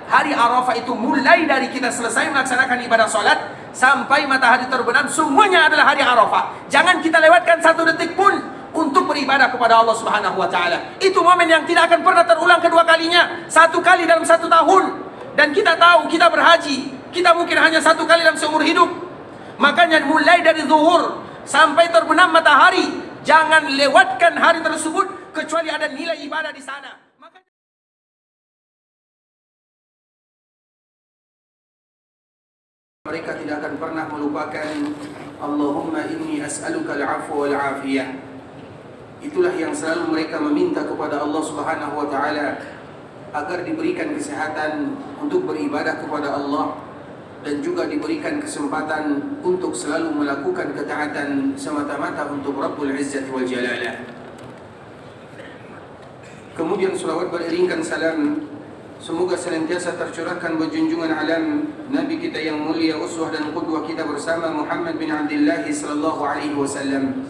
Hari Arafah itu mulai dari kita selesai melaksanakan ibadah sholat sampai matahari terbenam, semuanya adalah hari Arafah. Jangan kita lewatkan satu detik pun untuk beribadah kepada Allah Subhanahu wa Ta'ala. Itu momen yang tidak akan pernah terulang kedua kalinya, satu kali dalam satu tahun. Dan kita tahu, kita berhaji, kita mungkin hanya satu kali dalam seumur hidup. Makanya mulai dari zuhur sampai terbenam matahari, jangan lewatkan hari tersebut kecuali ada nilai ibadah di sana. Mereka tidak akan pernah melupakan Allahumma inni as'aluka al-'afwa wal-'afiyah. Itulah yang selalu mereka meminta kepada Allah Subhanahu wa Ta'ala agar diberikan kesehatan untuk beribadah kepada Allah dan juga diberikan kesempatan untuk selalu melakukan ketaatan semata-mata untuk Rabbul Izzati wal Jalalah. Kemudian salawat beriringkan salam semoga senantiasa tercurahkan berjunjungan alam Nabi kita yang mulia, uswah dan qudwah kita bersama Muhammad bin Abdullah sallallahu alaihi wasallam.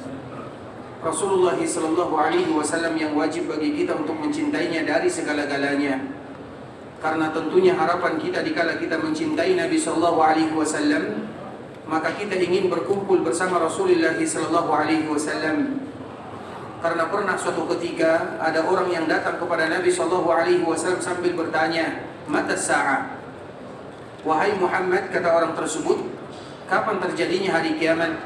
Rasulullah sallallahu alaihi wasallam yang wajib bagi kita untuk mencintainya dari segala-galanya. Karena tentunya harapan kita dikala kita mencintai Nabi sallallahu alaihi wasallam, maka kita ingin berkumpul bersama Rasulullah sallallahu alaihi wasallam. Karena pernah suatu ketika ada orang yang datang kepada Nabi sallallahu alaihi wasallam sambil bertanya, "Mata sa'ah?" Wahai Muhammad, kata orang tersebut, kapan terjadinya hari kiamat?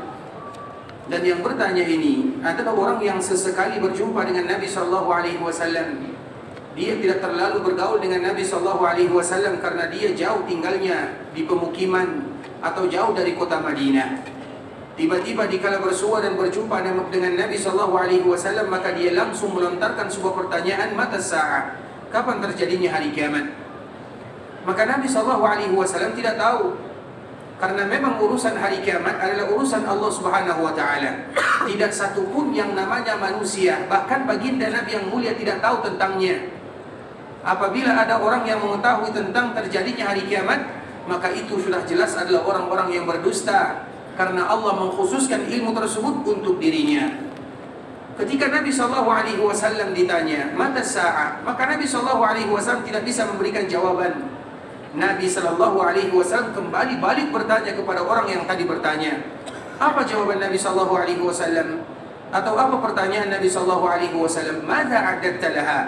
Dan yang bertanya ini adalah orang yang sesekali berjumpa dengan Nabi sallallahu alaihi wasallam. Dia tidak terlalu bergaul dengan Nabi sallallahu alaihi wasallam karena dia jauh tinggalnya di pemukiman atau jauh dari kota Madinah. Tiba-tiba dikala bersua dan berjumpa dengan Nabi sallallahu alaihi wasallam, maka dia langsung melontarkan sebuah pertanyaan, "Mata sa'ah?" Kapan terjadinya hari kiamat? Maka Nabi sallallahu alaihi wasallam tidak tahu. Karena memang urusan hari kiamat adalah urusan Allah Subhanahu wa Ta'ala. Tidak satu pun yang namanya manusia, bahkan baginda Nabi yang mulia tidak tahu tentangnya. Apabila ada orang yang mengetahui tentang terjadinya hari kiamat, maka itu sudah jelas adalah orang-orang yang berdusta. Karena Allah mengkhususkan ilmu tersebut untuk dirinya. Ketika Nabi SAW ditanya, "Mata sa'ah?" maka Nabi SAW tidak bisa memberikan jawaban. Nabi SAW kembali balik bertanya kepada orang yang tadi bertanya. Apa jawaban Nabi SAW? Atau apa pertanyaan Nabi SAW? "Madza a'dadta laha?"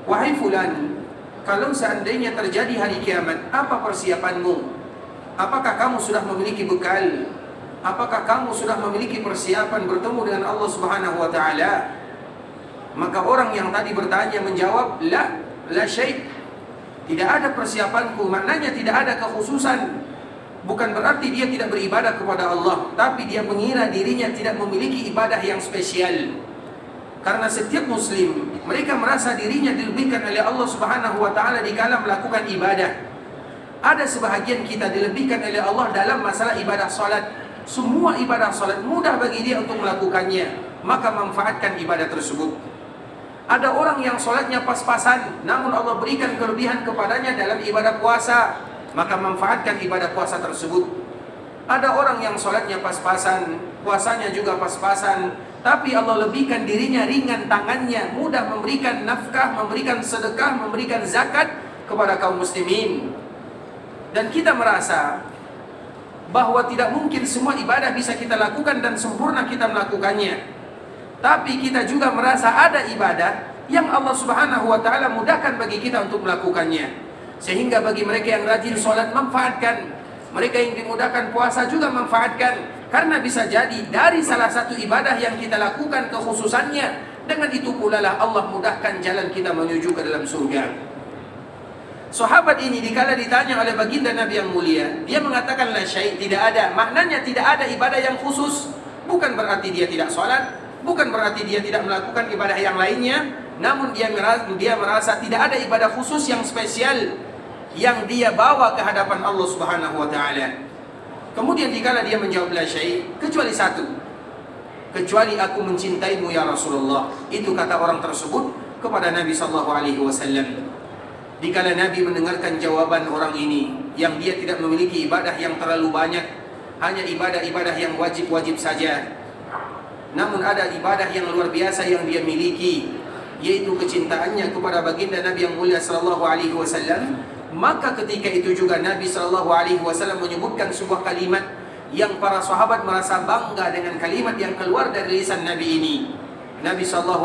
Wahai fulan, kalau seandainya terjadi hari kiamat, apa persiapanmu? Apakah kamu sudah memiliki bekal? Apakah kamu sudah memiliki persiapan bertemu dengan Allah Subhanahu wa Ta'ala? Maka orang yang tadi bertanya menjawab, la syai'. Tidak ada persiapanku, maknanya tidak ada kekhususan. Bukan berarti dia tidak beribadah kepada Allah, tapi dia mengira dirinya tidak memiliki ibadah yang spesial. Karena setiap muslim, mereka merasa dirinya dilebihkan oleh Allah Subhanahu wa Ta'ala dikala melakukan ibadah. Ada sebahagian kita dilebihkan oleh Allah dalam masalah ibadah salat. Semua ibadah salat mudah bagi dia untuk melakukannya, maka manfaatkan ibadah tersebut. Ada orang yang salatnya pas-pasan, namun Allah berikan kelebihan kepadanya dalam ibadah puasa, maka manfaatkan ibadah puasa tersebut. Ada orang yang salatnya pas-pasan, puasanya juga pas-pasan, tapi Allah lebihkan dirinya ringan tangannya, mudah memberikan nafkah, memberikan sedekah, memberikan zakat kepada kaum muslimin. Dan kita merasa bahwa tidak mungkin semua ibadah bisa kita lakukan dan sempurna kita melakukannya. Tapi kita juga merasa ada ibadah yang Allah Subhanahu wa Ta'ala mudahkan bagi kita untuk melakukannya. Sehingga bagi mereka yang rajin sholat, manfaatkan. Mereka yang dimudahkan puasa juga manfaatkan. Karena bisa jadi dari salah satu ibadah yang kita lakukan kekhususannya, dengan itu pula lah Allah mudahkan jalan kita menuju ke dalam surga. Sahabat ini dikala ditanya oleh baginda Nabi yang mulia, dia mengatakan la syai', tidak ada. Maknanya tidak ada ibadah yang khusus. Bukan berarti dia tidak sholat, bukan berarti dia tidak melakukan ibadah yang lainnya, namun dia merasa tidak ada ibadah khusus yang spesial yang dia bawa ke hadapan Allah Subhanahu wa Ta'ala. Kemudian dikala dia menjawab la syai', kecuali satu, kecuali aku mencintaimu ya Rasulullah. Itu kata orang tersebut kepada Nabi sallallahu alaihi wasallam. Dikala Nabi mendengarkan jawaban orang ini, yang dia tidak memiliki ibadah yang terlalu banyak, hanya ibadah-ibadah yang wajib-wajib saja, namun ada ibadah yang luar biasa yang dia miliki, yaitu kecintaannya kepada baginda Nabi yang mulia sallallahu alaihi wasallam. Maka ketika itu juga Nabi SAW menyebutkan sebuah kalimat yang para sahabat merasa bangga dengan kalimat yang keluar dari lisan Nabi ini. Nabi SAW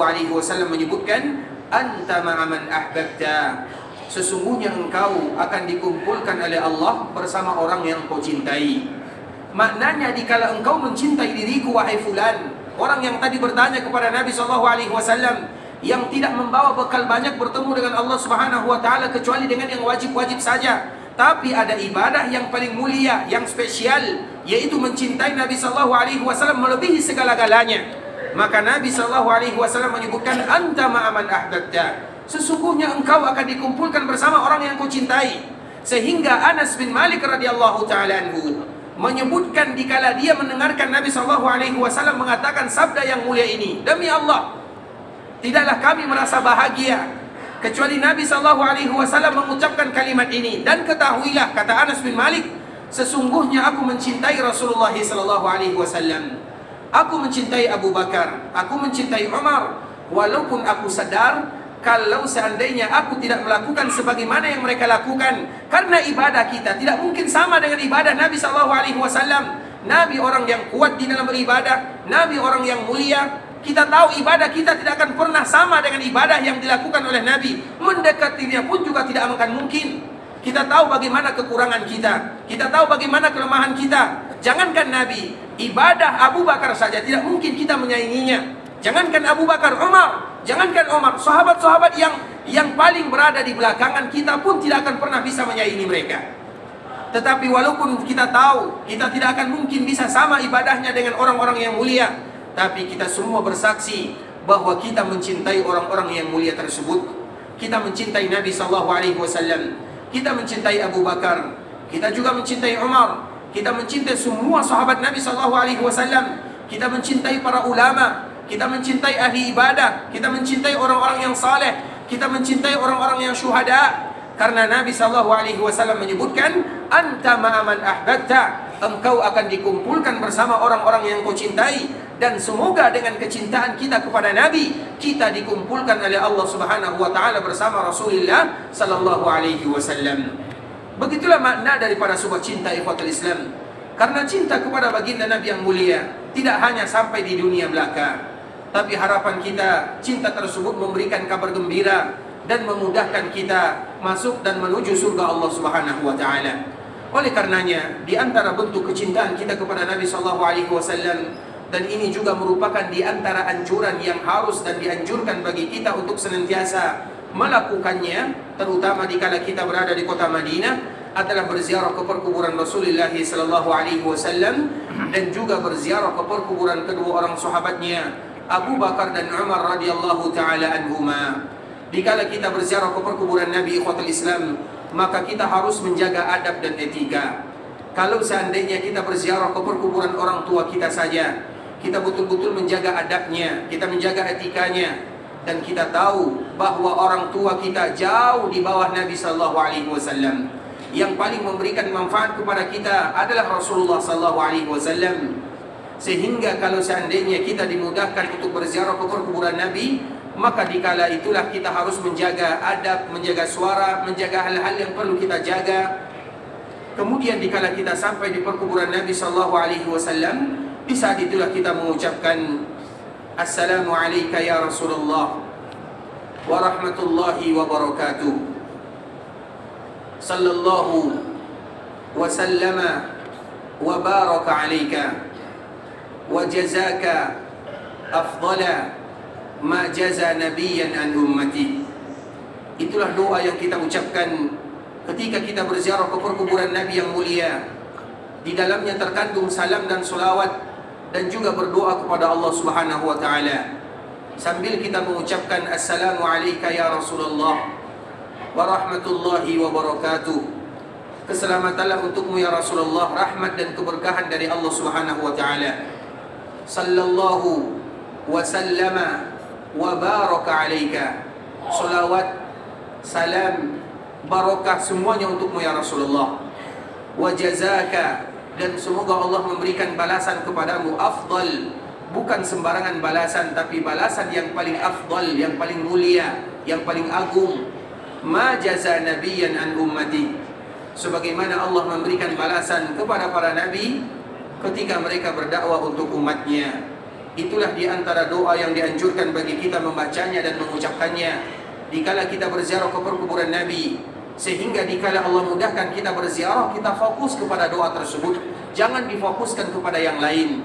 menyebutkan, anta ma'aman ahbabta, sesungguhnya engkau akan dikumpulkan oleh Allah bersama orang yang kau cintai. Maknanya dikala engkau mencintai diriku wahai fulan, orang yang tadi bertanya kepada Nabi SAW, yang tidak membawa bekal banyak bertemu dengan Allah Subhanahu wa taala kecuali dengan yang wajib-wajib saja, tapi ada ibadah yang paling mulia, yang spesial, yaitu mencintai Nabi SAW melebihi segala-galanya. Maka Nabi SAW menyebutkan, anta ma'aman ahbabta, sesungguhnya engkau akan dikumpulkan bersama orang yang kau cintai. Sehingga Anas bin Malik radhiyallahu ta'ala anhu menyebutkan dikala dia mendengarkan Nabi SAW mengatakan sabda yang mulia ini, demi Allah, tidaklah kami merasa bahagia kecuali Nabi SAW mengucapkan kalimat ini. Dan ketahuilah, kata Anas bin Malik, sesungguhnya aku mencintai Rasulullah SAW, aku mencintai Abu Bakar, aku mencintai Umar, walaupun aku sadar kalau seandainya aku tidak melakukan sebagaimana yang mereka lakukan, karena ibadah kita tidak mungkin sama dengan ibadah Nabi SAW. Nabi orang yang kuat di dalam beribadah, Nabi orang yang mulia. Kita tahu ibadah kita tidak akan pernah sama dengan ibadah yang dilakukan oleh Nabi. Mendekatinya pun juga tidak akan mungkin. Kita tahu bagaimana kekurangan kita, kita tahu bagaimana kelemahan kita. Jangankan Nabi, ibadah Abu Bakar saja tidak mungkin kita menyainginya. Jangankan Abu Bakar, Umar, jangankan Umar, sahabat-sahabat yang paling berada di belakangan kita pun tidak akan pernah bisa menyaingi mereka. Tetapi walaupun kita tahu kita tidak akan mungkin bisa sama ibadahnya dengan orang-orang yang mulia, tapi kita semua bersaksi bahwa kita mencintai orang-orang yang mulia tersebut. Kita mencintai Nabi SAW, kita mencintai Abu Bakar, kita juga mencintai Umar, kita mencintai semua sahabat Nabi SAW, kita mencintai para ulama, kita mencintai ahli ibadah, kita mencintai orang-orang yang saleh, kita mencintai orang-orang yang syuhada. Karena Nabi SAW menyebutkan, anta ma'aman ahbabta, engkau akan dikumpulkan bersama orang-orang yang kau cintai. Dan semoga dengan kecintaan kita kepada Nabi, kita dikumpulkan oleh Allah Subhanahu wa taala bersama Rasulullah sallallahu alaihi wasallam. Begitulah makna daripada sebuah cinta ikhwatul Islam. Karena cinta kepada baginda Nabi yang mulia tidak hanya sampai di dunia belaka, tapi harapan kita cinta tersebut memberikan kabar gembira dan memudahkan kita masuk dan menuju surga Allah Subhanahu wa taala. Oleh karenanya, di antara bentuk kecintaan kita kepada Nabi sallallahu alaihi wasallam, dan ini juga merupakan di antara anjuran yang harus dan dianjurkan bagi kita untuk senantiasa melakukannya, terutama dikala kita berada di kota Madinah, adalah berziarah ke perkuburan Rasulullah sallallahu alaihi wasallam dan juga berziarah ke perkuburan kedua orang sahabatnya, Abu Bakar dan Umar radhiyallahu taala anhuma. Dikala kita berziarah ke perkuburan Nabi ikhwatul Islam, maka kita harus menjaga adab dan etika. Kalau seandainya kita berziarah ke perkuburan orang tua kita saja, kita betul-betul menjaga adabnya, kita menjaga etikanya, dan kita tahu bahwa orang tua kita jauh di bawah Nabi sallallahu alaihi wasallam. Yang paling memberikan manfaat kepada kita adalah Rasulullah sallallahu alaihi wasallam. Sehingga kalau seandainya kita dimudahkan untuk berziarah ke perkuburan Nabi, maka dikala itulah kita harus menjaga adab, menjaga suara, menjaga hal-hal yang perlu kita jaga. Kemudian dikala kita sampai di perkuburan Nabi sallallahu alaihi wasallam, di saat itulah kita mengucapkan Assalamu alayka ya Rasulullah wa rahmatullahi wa barakatuh. Sallallahu wa sallama wa baraka alayka wa jazaka afdala ma jaza nabiyyan an ummati. Itulah doa yang kita ucapkan ketika kita berziarah ke perkuburan Nabi yang mulia. Di dalamnya terkandung salam dan salawat dan juga berdoa kepada Allah Subhanahu wa taala. Sambil kita mengucapkan Assalamu alayka ya Rasulullah wa rahmatullahi wa barakatuh. Keselamatanlah untukmu ya Rasulullah, rahmat dan keberkahan dari Allah Subhanahu wa taala. Sallallahu wa sallama wa baraka alayka. Salawat, salam, barakah semuanya untukmu ya Rasulullah. Wa jazaka, dan semoga Allah memberikan balasan kepadamu afdal, bukan sembarangan balasan, tapi balasan yang paling afdal, yang paling mulia, yang paling agung. ma jaza nabiyyan an ummati, sebagaimana Allah memberikan balasan kepada para nabi ketika mereka berdakwah untuk umatnya. Itulah di antara doa yang dianjurkan bagi kita membacanya dan mengucapkannya dikala kita berziarah ke perkuburan Nabi, sehingga dikala Allah mudahkan kita berziarah, kita fokus kepada doa tersebut, jangan difokuskan kepada yang lain.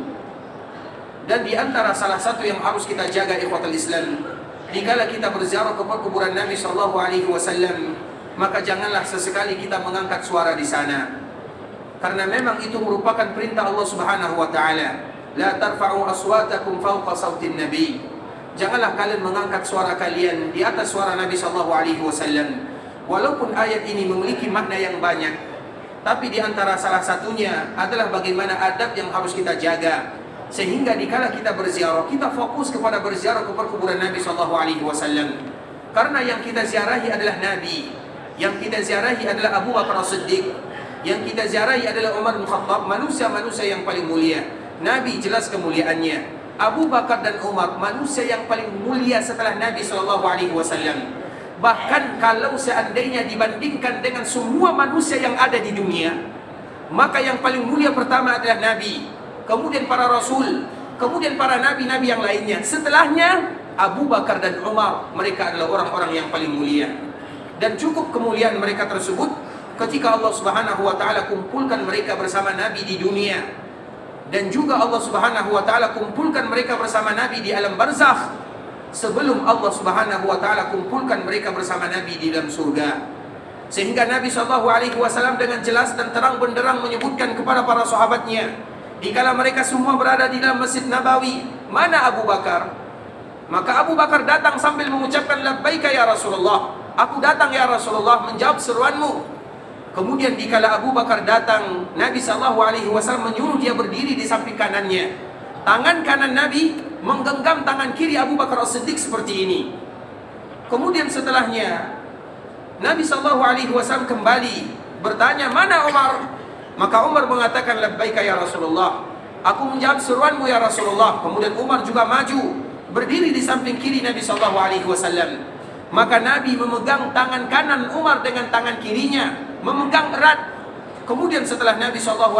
Dan di antara salah satu yang harus kita jaga ikhwatul Islam, dikala kita berziarah ke perkuburan Nabi SAW, maka janganlah sesekali kita mengangkat suara di sana, karena memang itu merupakan perintah Allah Subhanahu wa taala. La tarfa'u aswatakum fawqa sautin nabi. Janganlah kalian mengangkat suara kalian di atas suara Nabi SAW. Walaupun ayat ini memiliki makna yang banyak, tapi di antara salah satunya adalah bagaimana adab yang harus kita jaga, sehingga dikala kita berziarah, kita fokus kepada berziarah ke perkuburan Nabi SAW. Karena yang kita ziarahi adalah Nabi, yang kita ziarahi adalah Abu Bakar As-Siddiq, yang kita ziarahi adalah Umar bin Khattab, manusia-manusia yang paling mulia. Nabi jelas kemuliaannya. Abu Bakar dan Umar manusia yang paling mulia setelah Nabi SAW. Bahkan kalau seandainya dibandingkan dengan semua manusia yang ada di dunia, maka yang paling mulia pertama adalah Nabi, kemudian para Rasul, kemudian para Nabi-Nabi yang lainnya. Setelahnya Abu Bakar dan Umar, mereka adalah orang-orang yang paling mulia. Dan cukup kemuliaan mereka tersebut ketika Allah Subhanahu wa taala kumpulkan mereka bersama Nabi di dunia. Dan juga Allah Subhanahu wa taala kumpulkan mereka bersama Nabi di alam barzakh, sebelum Allah Subhanahu wa taala kumpulkan mereka bersama Nabi di dalam surga. Sehingga Nabi SAW dengan jelas dan terang benderang menyebutkan kepada para sahabatnya, dikala mereka semua berada di dalam Masjid Nabawi, mana Abu Bakar? Maka Abu Bakar datang sambil mengucapkan labbaika ya Rasulullah. Aku datang ya Rasulullah menjawab seruanmu. Kemudian dikala Abu Bakar datang, Nabi SAW menyuruh dia berdiri di samping kanannya. Tangan kanan Nabi menggenggam tangan kiri Abu Bakar As-Siddiq seperti ini. Kemudian setelahnya Nabi SAW kembali bertanya, mana Umar? Maka Umar mengatakan labbaika ya Rasulullah. Aku menjawab seruanmu ya Rasulullah. Kemudian Umar juga maju berdiri di samping kiri Nabi SAW. Maka Nabi memegang tangan kanan Umar dengan tangan kirinya, memegang erat. Kemudian setelah Nabi SAW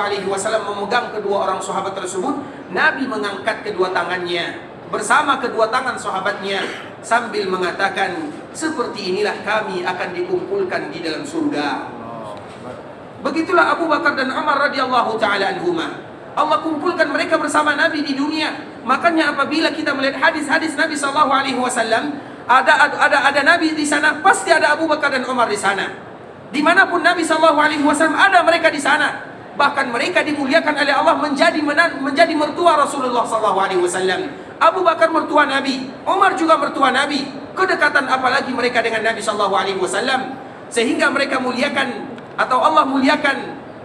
memegang kedua orang sahabat tersebut, Nabi mengangkat kedua tangannya bersama kedua tangan sahabatnya sambil mengatakan, seperti inilah kami akan dikumpulkan di dalam surga. Begitulah Abu Bakar dan Umar radhiyallahu ta'ala anhuma. Allah kumpulkan mereka bersama Nabi di dunia. Makanya apabila kita melihat hadis-hadis Nabi SAW, ada Nabi di sana, pasti ada Abu Bakar dan Umar di sana. Dimanapun Nabi SAW ada mereka di sana. Bahkan mereka dimuliakan oleh Allah menjadi mertua Rasulullah SAW. Abu Bakar mertua Nabi, Umar juga mertua Nabi. Kedekatan apalagi mereka dengan Nabi SAW, sehingga mereka muliakan, atau Allah muliakan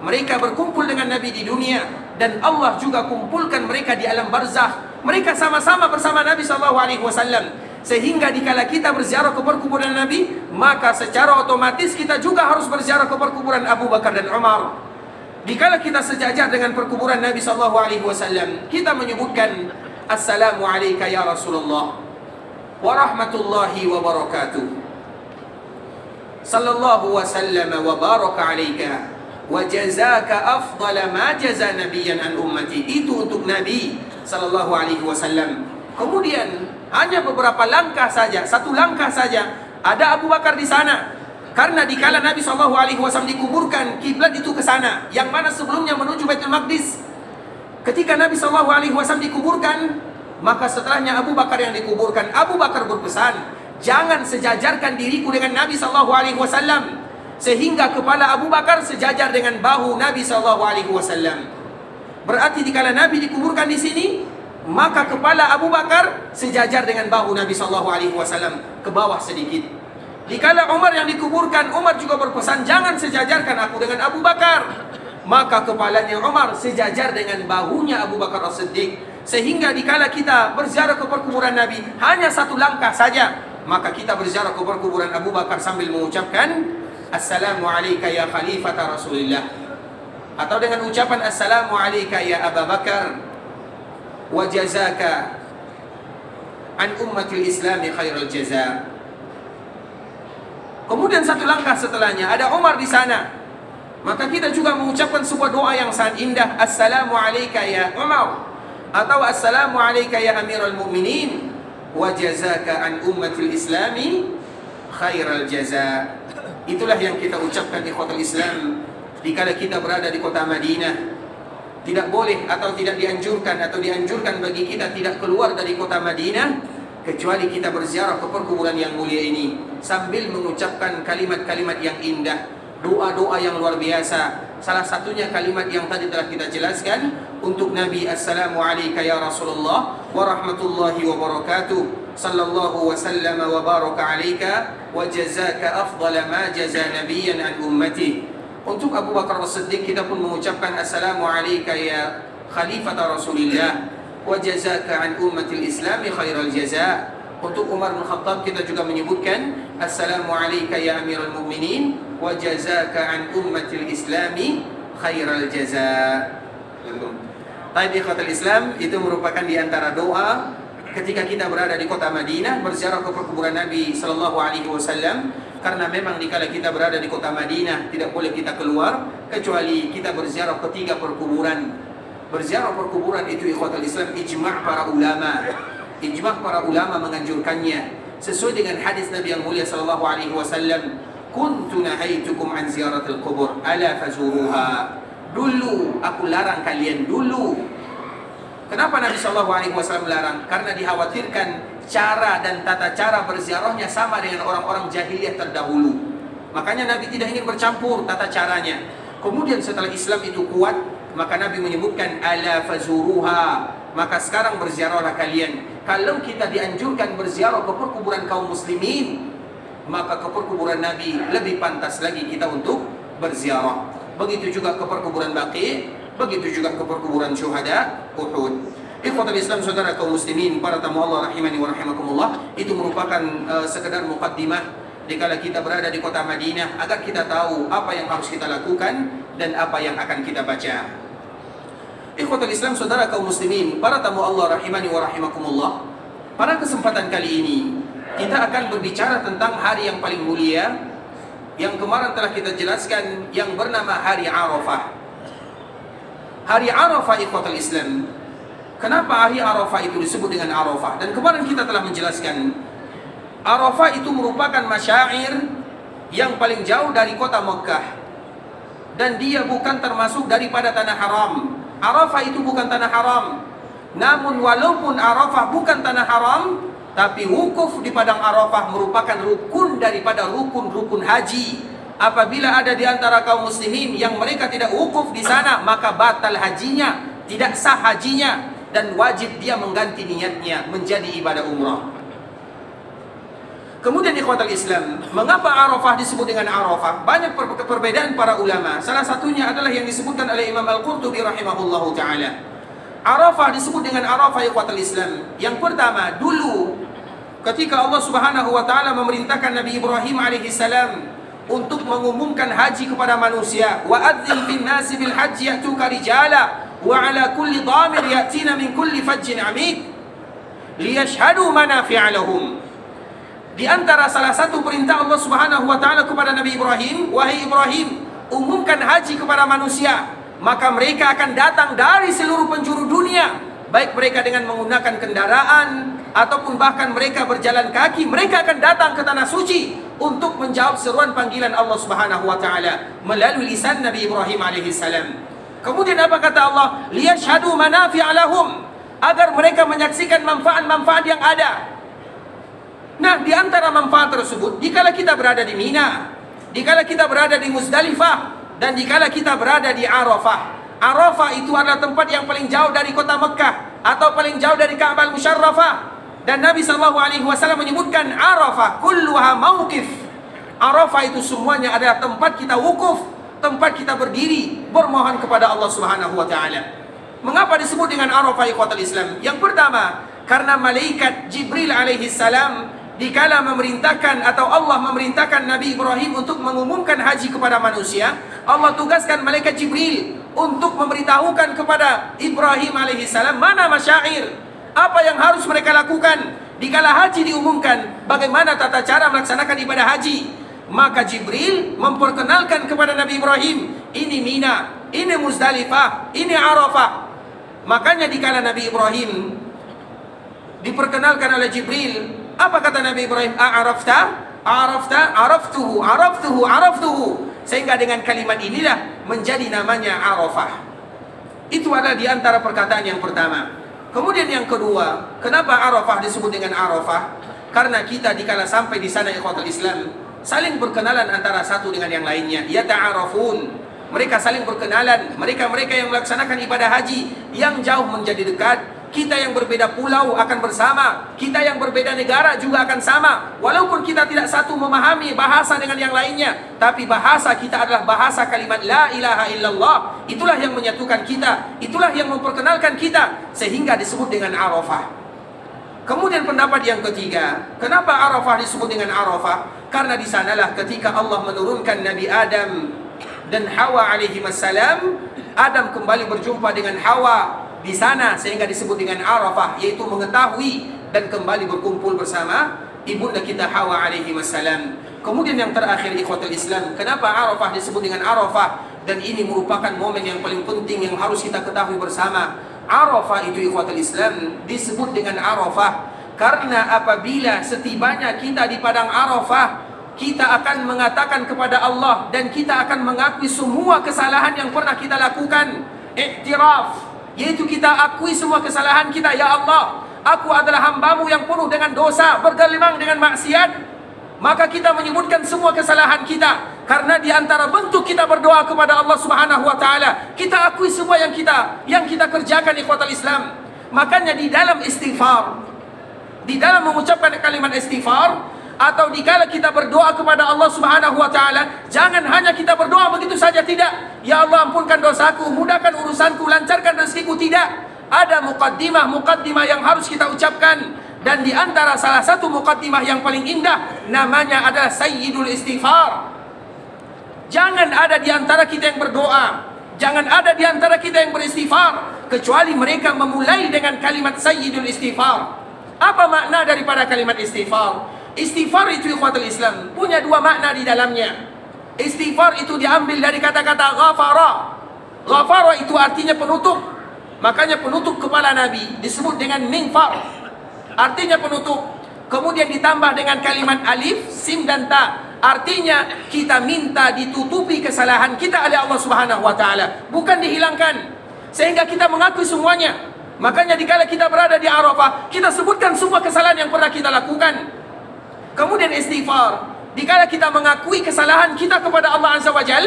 mereka berkumpul dengan Nabi di dunia. Dan Allah juga kumpulkan mereka di alam barzakh. Mereka sama-sama bersama Nabi SAW. Sehingga dikala kita berziarah ke perkuburan Nabi, maka secara otomatis kita juga harus berziarah ke perkuburan Abu Bakar dan Umar. Dikala kita sejajar dengan perkuburan Nabi SAW, kita menyebutkan Assalamu alayka ya Rasulullah wa rahmatullahi wa barakatuh. Sallallahu wa sallama wa baraka alayka wa jazaka afdala ma jaza nabiyyan an ummati. Itu untuk Nabi sallallahu alaihi wasallam. Kemudian hanya beberapa langkah saja, satu langkah saja, ada Abu Bakar di sana. Karena dikala Nabi SAW dikuburkan, kiblat itu ke sana, yang mana sebelumnya menuju Baitul Maqdis. Ketika Nabi SAW dikuburkan, maka setelahnya Abu Bakar yang dikuburkan. Abu Bakar berpesan, jangan sejajarkan diriku dengan Nabi SAW, sehingga kepala Abu Bakar sejajar dengan bahu Nabi SAW. Berarti dikala Nabi dikuburkan di sini, maka kepala Abu Bakar sejajar dengan bahu Nabi SAW, ke bawah sedikit. Dikala Umar yang dikuburkan, Umar juga berpesan, jangan sejajarkan aku dengan Abu Bakar. Maka kepalanya Umar sejajar dengan bahunya Abu Bakar As-Siddiq. Sehingga dikala kita berziarah ke perkuburan Nabi, hanya satu langkah saja, maka kita berziarah ke perkuburan Abu Bakar sambil mengucapkan Assalamu alayka ya khalifata Rasulillah, atau dengan ucapan Assalamu alayka ya Abu Bakar wa jazaka an ummatil islami khairal jaza. Kemudian satu langkah setelahnya ada Umar di sana. Maka kita juga mengucapkan sebuah doa yang sangat indah. Assalamu alayka ya Umar, atau Assalamu alayka ya Amirul Mu'minin, wa jazaka an ummatil islami khairal jaza. Itulah yang kita ucapkan ikhwatul Islam dikala kita berada di kota Madinah. Tidak boleh atau tidak dianjurkan bagi kita tidak keluar dari kota Madinah kecuali kita berziarah ke perkuburan yang mulia ini sambil mengucapkan kalimat-kalimat yang indah, doa-doa yang luar biasa. Salah satunya kalimat yang tadi telah kita jelaskan untuk Nabi, Assalamu alayka ya Rasulullah wa rahmatullahi wa barakatuh, sallallahu wa sallama wa baraka alayka wa jazaka afdala ma jaza nabiyyan an ummati. Untuk Abu Bakar As-Siddiq kita pun mengucapkan Assalamu alayka ya Khalifat Rasulillah wa jazaka an ummatil islami khairal jaza. Untuk Umar bin Khattab kita juga menyebutkan Assalamu alayka ya Amirul Mu'minin wa jazaka an ummatil islami khairal jaza. Baik ikhwatul Islam, itu merupakan di antara doa ketika kita berada di kota Madinah berziarah ke perkuburan Nabi sallallahu alaihi wasallam. Karena memang dikala kita berada di kota Madinah tidak boleh kita keluar kecuali kita berziarah ke 3 perkuburan. Berziarah perkuburan itu ikhwatul Islam ijma' para ulama. Ijma' para ulama menganjurkannya sesuai dengan hadis Nabi yang mulia sallallahu alaihi wasallam, kuntu nahaitukum an ziyaratil qubur ala fazuruha. Dulu aku larang kalian dulu. Kenapa Nabi sallallahu alaihi wasallam larang? Karena dikhawatirkan cara dan tata cara berziarahnya sama dengan orang-orang jahiliyah terdahulu. Makanya Nabi tidak ingin bercampur tata caranya. Kemudian setelah Islam itu kuat, maka Nabi menyebutkan ala fazuruha, maka sekarang berziarahlah kalian. Kalau kita dianjurkan berziarah ke perkuburan kaum muslimin, maka ke perkuburan Nabi lebih pantas lagi kita untuk berziarah. Begitu juga ke perkuburan Baqi', begitu juga ke perkuburan syuhada Uhud. Ikhwatul Islam, saudara kaum muslimin, para tamu Allah rahimani wa rahimakumullah, itu merupakan sekedar muqaddimah dikala kita berada di kota Madinah agar kita tahu apa yang harus kita lakukan dan apa yang akan kita baca. Ikhwatul Islam, saudara kaum muslimin, para tamu Allah rahimani wa rahimakumullah, pada kesempatan kali ini kita akan berbicara tentang hari yang paling mulia yang kemarin telah kita jelaskan, yang bernama Hari Arafah. Hari Arafah ikhwatul Islam, kenapa hari Arafah itu disebut dengan Arafah? Dan kemarin kita telah menjelaskan Arafah itu merupakan masyair yang paling jauh dari kota Mekah, dan dia bukan termasuk daripada tanah haram. Arafah itu bukan tanah haram. Namun walaupun Arafah bukan tanah haram, tapi wukuf di padang Arafah merupakan rukun daripada rukun-rukun haji. Apabila ada di antara kaum muslimin yang mereka tidak wukuf di sana, maka batal hajinya, tidak sah hajinya, dan wajib dia mengganti niatnya menjadi ibadah umrah. Kemudian ikhwatul Islam, mengapa Arafah disebut dengan Arafah? Banyak perbedaan para ulama. Salah satunya adalah yang disebutkan oleh Imam Al-Qurtubi rahimahullahu ta'ala. Arafah disebut dengan Arafah ikhwatul Islam. Yang pertama, dulu ketika Allah subhanahu wa ta'ala memerintahkan Nabi Ibrahim alaihissalam untuk mengumumkan haji kepada manusia, wa adzin fin nasi bil haji ya'tuka rijala wa ala kulli dhamir ya'tina min kulli fajjin 'amik liyashhadu manafi'a lahum. Di antara salah satu perintah Allah Subhanahu wa taala kepada Nabi Ibrahim, wahai Ibrahim, umumkan haji kepada manusia, maka mereka akan datang dari seluruh penjuru dunia, baik mereka dengan menggunakan kendaraan ataupun bahkan mereka berjalan kaki. Mereka akan datang ke tanah suci untuk menjawab seruan panggilan Allah Subhanahu wa taala melalui lisan Nabi Ibrahim alaihi salam. Kemudian apa kata Allah? Liyashhadu manafi'a lahum, agar mereka menyaksikan manfaat-manfaat yang ada. Nah, di antara manfaat tersebut, dikala kita berada di Mina, dikala kita berada di Muzdalifah, dan dikala kita berada di Arafah. Arafah itu adalah tempat yang paling jauh dari kota Mekah atau paling jauh dari Ka'bah Musyarrafah. Dan Nabi SAW menyebutkan Arafah kulluha mauqif. Arafah itu semuanya adalah tempat kita wukuf, tempat kita berdiri bermohon kepada Allah Subhanahu wa taala. Mengapa disebut dengan Arafah ikhwatul Islam? Yang pertama, karena malaikat Jibril alaihi salam dikala memerintahkan atau Allah memerintahkan Nabi Ibrahim untuk mengumumkan haji kepada manusia, Allah tugaskan malaikat Jibril untuk memberitahukan kepada Ibrahim alaihi salam mana masyair, apa yang harus mereka lakukan dikala haji diumumkan, bagaimana tata cara melaksanakan ibadah haji. Maka Jibril memperkenalkan kepada Nabi Ibrahim, ini Mina, ini Muzdalifah, ini Arafah. Makanya dikala Nabi Ibrahim diperkenalkan oleh Jibril, apa kata Nabi Ibrahim? A'arafta? Arafta? Araftuhu. Sehingga dengan kalimat inilah menjadi namanya Arafah. Itu adalah di antara perkataan yang pertama. Kemudian yang kedua, kenapa Arafah disebut dengan Arafah? Karena kita dikala sampai di sana ikhwatul Islam, saling berkenalan antara satu dengan yang lainnya. Yata'arafun. Mereka saling berkenalan. Mereka yang melaksanakan ibadah haji yang jauh menjadi dekat. Kita yang berbeda pulau akan bersama. Kita yang berbeda negara juga akan sama. Walaupun kita tidak satu memahami bahasa dengan yang lainnya, tapi bahasa kita adalah bahasa kalimat La ilaha illallah. Itulah yang menyatukan kita. Itulah yang memperkenalkan kita. Sehingga disebut dengan Arafah. Kemudian pendapat yang ketiga, kenapa Arafah disebut dengan Arafah? Karena di sanalah ketika Allah menurunkan Nabi Adam dan Hawa alaihi wassalam. Adam kembali berjumpa dengan Hawa di sana, sehingga disebut dengan Arafah, yaitu mengetahui dan kembali berkumpul bersama ibunda kita Hawa alaihi wassalam. Kemudian yang terakhir ikhwatul Islam, kenapa Arafah disebut dengan Arafah? Dan ini merupakan momen yang paling penting yang harus kita ketahui bersama. Arafah itu ikhwatul Islam disebut dengan Arafah karena apabila setibanya kita di padang Arafah, kita akan mengatakan kepada Allah dan kita akan mengakui semua kesalahan yang pernah kita lakukan. Iktiraf, yaitu kita akui semua kesalahan kita. Ya Allah, aku adalah hambamu yang penuh dengan dosa, bergelimang dengan maksiat. Maka kita menyebutkan semua kesalahan kita. Karena di antara bentuk kita berdoa kepada Allah Subhanahu wa taala, kita akui semua yang kita kerjakan ikhwatul Islam. Makanya di dalam istighfar, di dalam mengucapkan kalimat istighfar, atau dikala kita berdoa kepada Allah Subhanahu wa taala, jangan hanya kita berdoa begitu saja, tidak. Ya Allah, ampunkan dosaku, mudahkan urusanku, lancarkan rezekiku, tidak. Ada muqaddimah yang harus kita ucapkan. Dan di antara salah satu muqaddimah yang paling indah namanya adalah Sayyidul Istighfar. Jangan ada di antara kita yang berdoa, jangan ada di antara kita yang beristighfar kecuali mereka memulai dengan kalimat Sayyidul Istighfar. Apa makna daripada kalimat istighfar? Istighfar itu ikhwatul Islam punya dua makna di dalamnya. Istighfar itu diambil dari kata-kata ghafara. Ghafara itu artinya penutup. Makanya penutup kepala Nabi disebut dengan minfar, artinya penutup. Kemudian ditambah dengan kalimat alif, sim dan ta, artinya kita minta ditutupi kesalahan kita oleh Allah Subhanahu wa taala, bukan dihilangkan. Sehingga kita mengakui semuanya. Makanya dikala kita berada di Arafah, kita sebutkan semua kesalahan yang pernah kita lakukan. Kemudian istighfar, dikala kita mengakui kesalahan kita kepada Allah Azza wa Jal,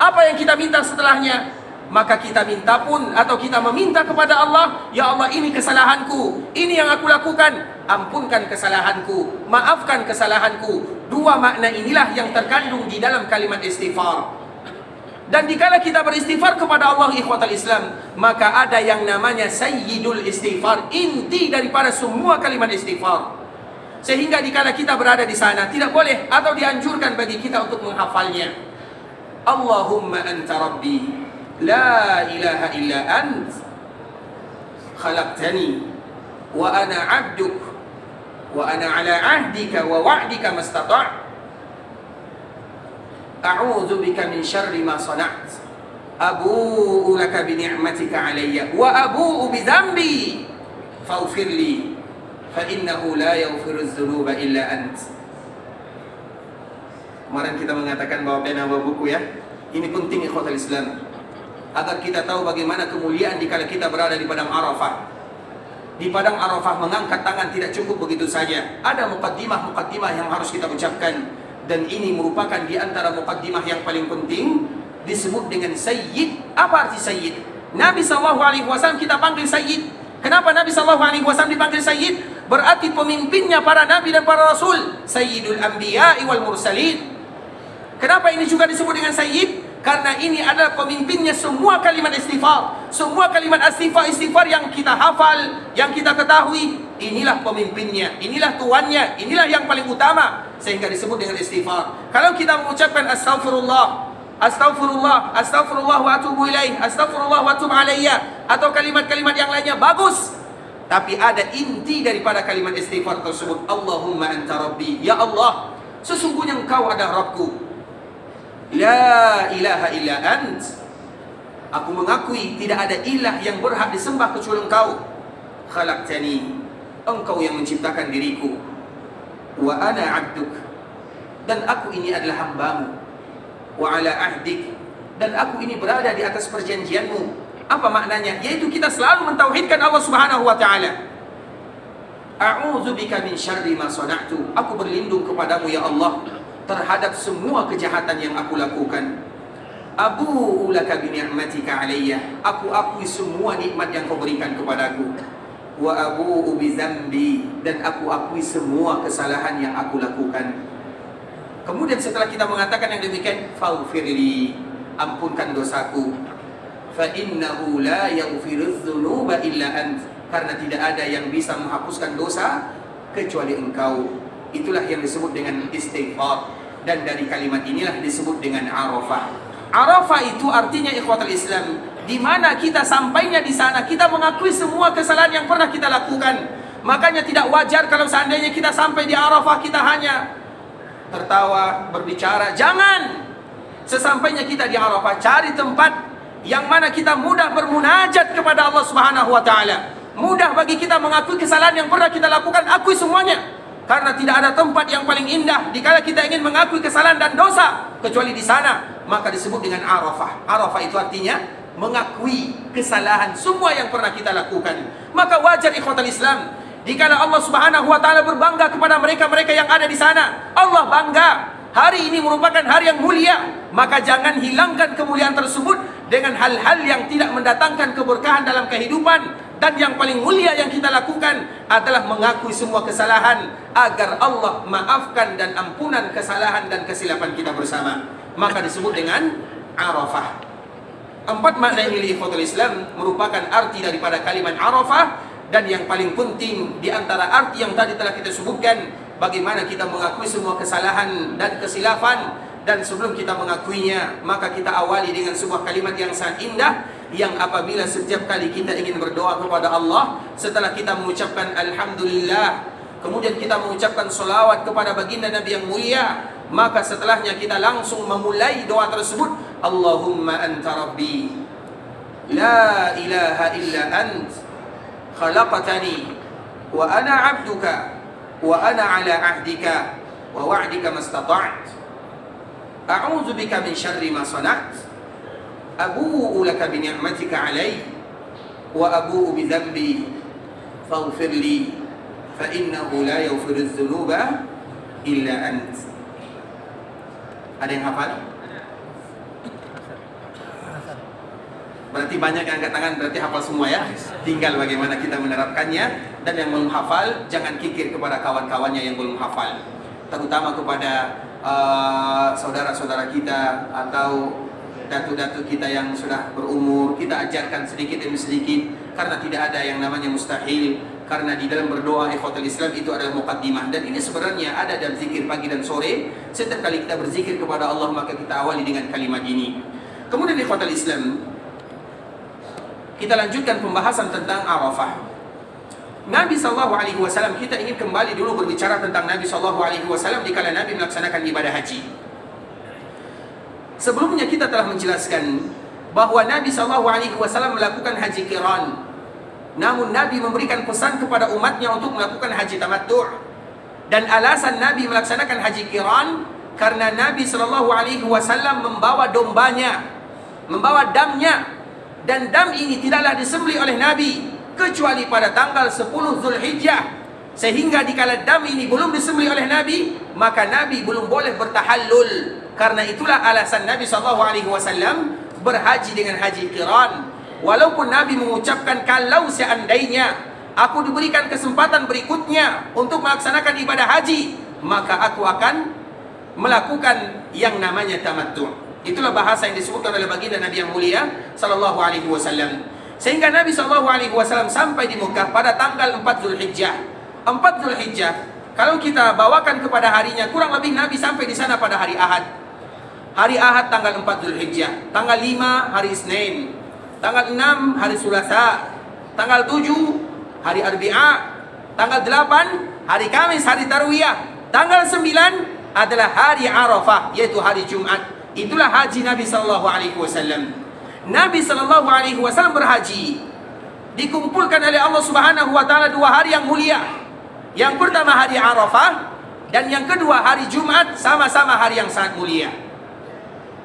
apa yang kita minta setelahnya? Maka kita minta pun, atau kita meminta kepada Allah, ya Allah, ini kesalahanku, ini yang aku lakukan, ampunkan kesalahanku, maafkan kesalahanku. Dua makna inilah yang terkandung di dalam kalimat istighfar. Dan dikala kita beristighfar kepada Allah ikhwatal Islam, maka ada yang namanya Sayyidul Istighfar, inti daripada semua kalimat istighfar. Sehingga dikala kita berada di sana, tidak boleh atau dianjurkan bagi kita untuk menghafalnya. Allahumma anta rabbi, la ilaha illa ant, khalaqtani, wa ana abduk, wa ana ala ahdika wa wa'dika mastata', a'udzu bika min syarri ma sana't, abu'u laka bi ni'matika alayya, wa abu'u bi dhanbi, faghfir li, fa innahu la yaghfiru dzunuba illa ant. Kemarin kita mengatakan bahwa pena bawa buku ya. Ini penting ikhwatul Islam, agar kita tahu bagaimana kemuliaan dikala kita berada di padang Arafah. Di padang Arafah mengangkat tangan tidak cukup begitu saja. Ada muqaddimah yang harus kita ucapkan. Dan ini merupakan di antara muqaddimah yang paling penting, disebut dengan Sayyid. Apa arti Sayyid? Nabi SAW kita panggil Sayyid. Kenapa Nabi SAW dipanggil Sayyid? Berarti pemimpinnya para Nabi dan para Rasul, Sayyidul Anbiya'i wal Mursalin. Kenapa ini juga disebut dengan Sayyid? Karena ini adalah pemimpinnya semua kalimat istighfar. Semua kalimat istighfar yang kita hafal, yang kita ketahui, inilah pemimpinnya, inilah tuannya, inilah yang paling utama. Sehingga disebut dengan istighfar. Kalau kita mengucapkan astaghfirullah, astaghfirullah, astaghfirullah wa atubu ilaih, astaghfirullah wa atubu alayya, atau kalimat-kalimat yang lainnya, bagus. Tapi ada inti daripada kalimat istighfar tersebut. Allahumma anta rabbi, ya Allah, sesungguhnya engkau adalah Rabbku. La ilaha illa ant. Aku mengakui tidak ada ilah yang berhak disembah kecuali engkau. Khalaqtani. Engkau yang menciptakan diriku. Wa ana abduk. Dan aku ini adalah hambamu. Wa ala ahdik. Dan aku ini berada di atas perjanjianmu. Apa maknanya? Yaitu kita selalu mentauhidkan Allah Subhanahu wa ta'ala. A'udzubika min syarri ma sana'tu. Aku berlindung kepadamu ya Allah terhadap semua kejahatan yang aku lakukan. Abu'u laka bi ni'matika alayya. Aku akui semua nikmat yang kau berikan kepadaku. Wa abu'u bi dzambi. Dan aku akui semua kesalahan yang aku lakukan. Kemudian setelah kita mengatakan yang demikian, faghfirli, ampunkan dosaku. Fa innahu la yaghfirudz dzunuba illa ant. Karena tidak ada yang bisa menghapuskan dosa kecuali engkau. Itulah yang disebut dengan istighfar. Dan dari kalimat inilah disebut dengan Arafah. Arafah itu artinya ikhwatul Islam, di mana kita sampainya di sana, kita mengakui semua kesalahan yang pernah kita lakukan. Makanya tidak wajar kalau seandainya kita sampai di Arafah kita hanya tertawa, berbicara. Jangan. Sesampainya kita di Arafah, cari tempat yang mana kita mudah bermunajat kepada Allah Subhanahu wa ta'ala. Mudah bagi kita mengakui kesalahan yang pernah kita lakukan, akui semuanya. Karena tidak ada tempat yang paling indah dikala kita ingin mengakui kesalahan dan dosa kecuali di sana. Maka disebut dengan Arafah. Arafah itu artinya mengakui kesalahan semua yang pernah kita lakukan. Maka wajar ikhwatul Islam, dikala Allah Subhanahu wa ta'ala berbangga kepada mereka-mereka yang ada di sana. Allah bangga. Hari ini merupakan hari yang mulia. Maka jangan hilangkan kemuliaan tersebut dengan hal-hal yang tidak mendatangkan keberkahan dalam kehidupan. Dan yang paling mulia yang kita lakukan adalah mengakui semua kesalahan agar Allah maafkan dan ampunan kesalahan dan kesilapan kita bersama. Maka disebut dengan Arafah. 4 makna ini ikhwatul Islam merupakan arti daripada kalimat Arafah. Dan yang paling penting di antara arti yang tadi telah kita sebutkan, bagaimana kita mengakui semua kesalahan dan kesilafan. Dan sebelum kita mengakuinya, maka kita awali dengan sebuah kalimat yang sangat indah, yang apabila setiap kali kita ingin berdoa kepada Allah, setelah kita mengucapkan Alhamdulillah, kemudian kita mengucapkan salawat kepada baginda Nabi yang mulia, maka setelahnya kita langsung memulai doa tersebut. Allahumma anta rabbi, la ilaha illa ant, khalaqtani, wa ana abduka, wa ana ala ahdika, wa wa'dika mastata'at. A'udzu bika min syarri ma sana'at. Abu'u laka bi ni'matika 'alayya wa abu'u bi dhanbi faghfir li fa innahu la yaghfirudz dzunuba illa ant. Ada yang hafal? Berarti banyak yang angkat tangan, berarti hafal semua ya. Tinggal bagaimana kita menerapkannya. Dan yang belum hafal, jangan kikir kepada kawan-kawannya yang belum hafal, terutama kepada saudara-saudara kita atau datu-datu kita yang sudah berumur. Kita ajarkan sedikit demi sedikit, karena tidak ada yang namanya mustahil. Karena di dalam berdoa ikhwatul Islam itu adalah muqaddimah, dan ini sebenarnya ada dalam zikir pagi dan sore. Setiap kali kita berzikir kepada Allah, maka kita awali dengan kalimat ini. Kemudian ikhwatul Islam, kita lanjutkan pembahasan tentang Arafah. Nabi SAW, kita ingin kembali dulu berbicara tentang Nabi SAW dikala Nabi melaksanakan ibadah haji. Sebelumnya kita telah menjelaskan bahwa Nabi SAW melakukan haji qiran. Namun Nabi memberikan pesan kepada umatnya untuk melakukan haji tamattu'. Dan alasan Nabi melaksanakan haji qiran karena Nabi SAW membawa dombanya, membawa damnya. Dan dam ini tidaklah disembelih oleh Nabi kecuali pada tanggal 10 Zulhijjah. Sehingga dikala dam ini belum disembelih oleh Nabi, maka Nabi belum boleh bertahallul. Karena itulah alasan Nabi SAW berhaji dengan haji qiran. Walaupun Nabi mengucapkan, kalau seandainya aku diberikan kesempatan berikutnya untuk melaksanakan ibadah haji, maka aku akan melakukan yang namanya tamattu'. Itulah bahasa yang disebutkan oleh baginda Nabi yang mulia SAW. Sehingga Nabi SAW sampai di Mekah pada tanggal 4 Zulhijjah. 4 Zulhijjah, kalau kita bawakan kepada harinya, kurang lebih Nabi sampai di sana pada hari Ahad. Hari Ahad tanggal 4 Zulhijjah. Tanggal 5 hari Isnin. Tanggal 6 hari Sulasa. Tanggal 7 hari Arbi'a. Tanggal 8 hari Kamis, hari Tarwiyah. Tanggal 9 adalah hari Arafah, yaitu hari Jumat. Itulah haji Nabi sallallahu alaihi wasallam. Nabi sallallahu alaihi wasallam berhaji, dikumpulkan oleh Allah Subhanahu wa taala 2 hari yang mulia. Yang pertama hari Arafah, dan yang kedua hari Jumat, sama-sama hari yang sangat mulia.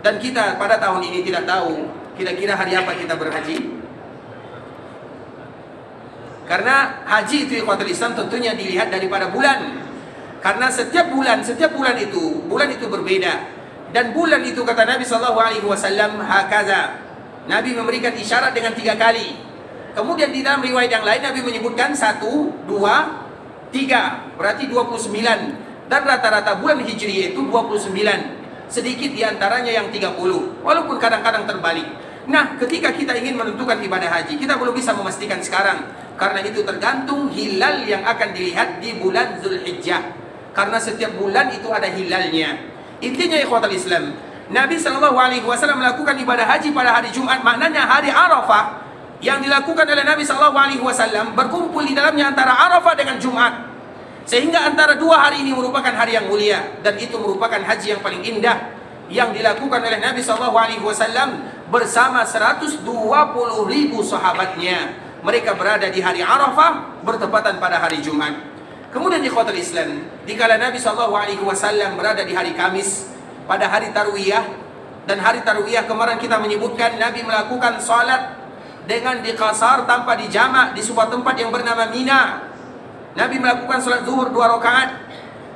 Dan kita pada tahun ini tidak tahu kira-kira hari apa kita berhaji. Karena haji itu ikhwatul Islam tentunya dilihat daripada bulan. Karena setiap bulan itu berbeda. Dan bulan itu kata Nabi sallallahu alaihi wasallam hakaza. Nabi memberikan isyarat dengan 3 kali. Kemudian di dalam riwayat yang lain Nabi menyebutkan 1, 2, 3, berarti 29. Dan rata-rata bulan Hijri itu 29. Sedikit diantaranya yang 30, walaupun kadang-kadang terbalik. Nah, ketika kita ingin menentukan ibadah haji, kita belum bisa memastikan sekarang, karena itu tergantung hilal yang akan dilihat di bulan Zulhijjah. Karena setiap bulan itu ada hilalnya. Intinya ikhwatul Islam, Nabi SAW melakukan ibadah haji pada hari Jumat, maknanya hari Arafah yang dilakukan oleh Nabi SAW berkumpul di dalamnya antara Arafah dengan Jumat. Sehingga antara 2 hari ini merupakan hari yang mulia, dan itu merupakan haji yang paling indah yang dilakukan oleh Nabi SAW bersama 120.000 sahabatnya. Mereka berada di hari Arafah bertepatan pada hari Jumat. Kemudian ikhwatul Islam, dikala Nabi SAW berada di hari Kamis pada hari Tarwiyah, dan hari Tarwiyah kemarin kita menyebutkan Nabi melakukan salat dengan diqasar tanpa dijamak di sebuah tempat yang bernama Mina. Nabi melakukan salat zuhur 2 rakaat,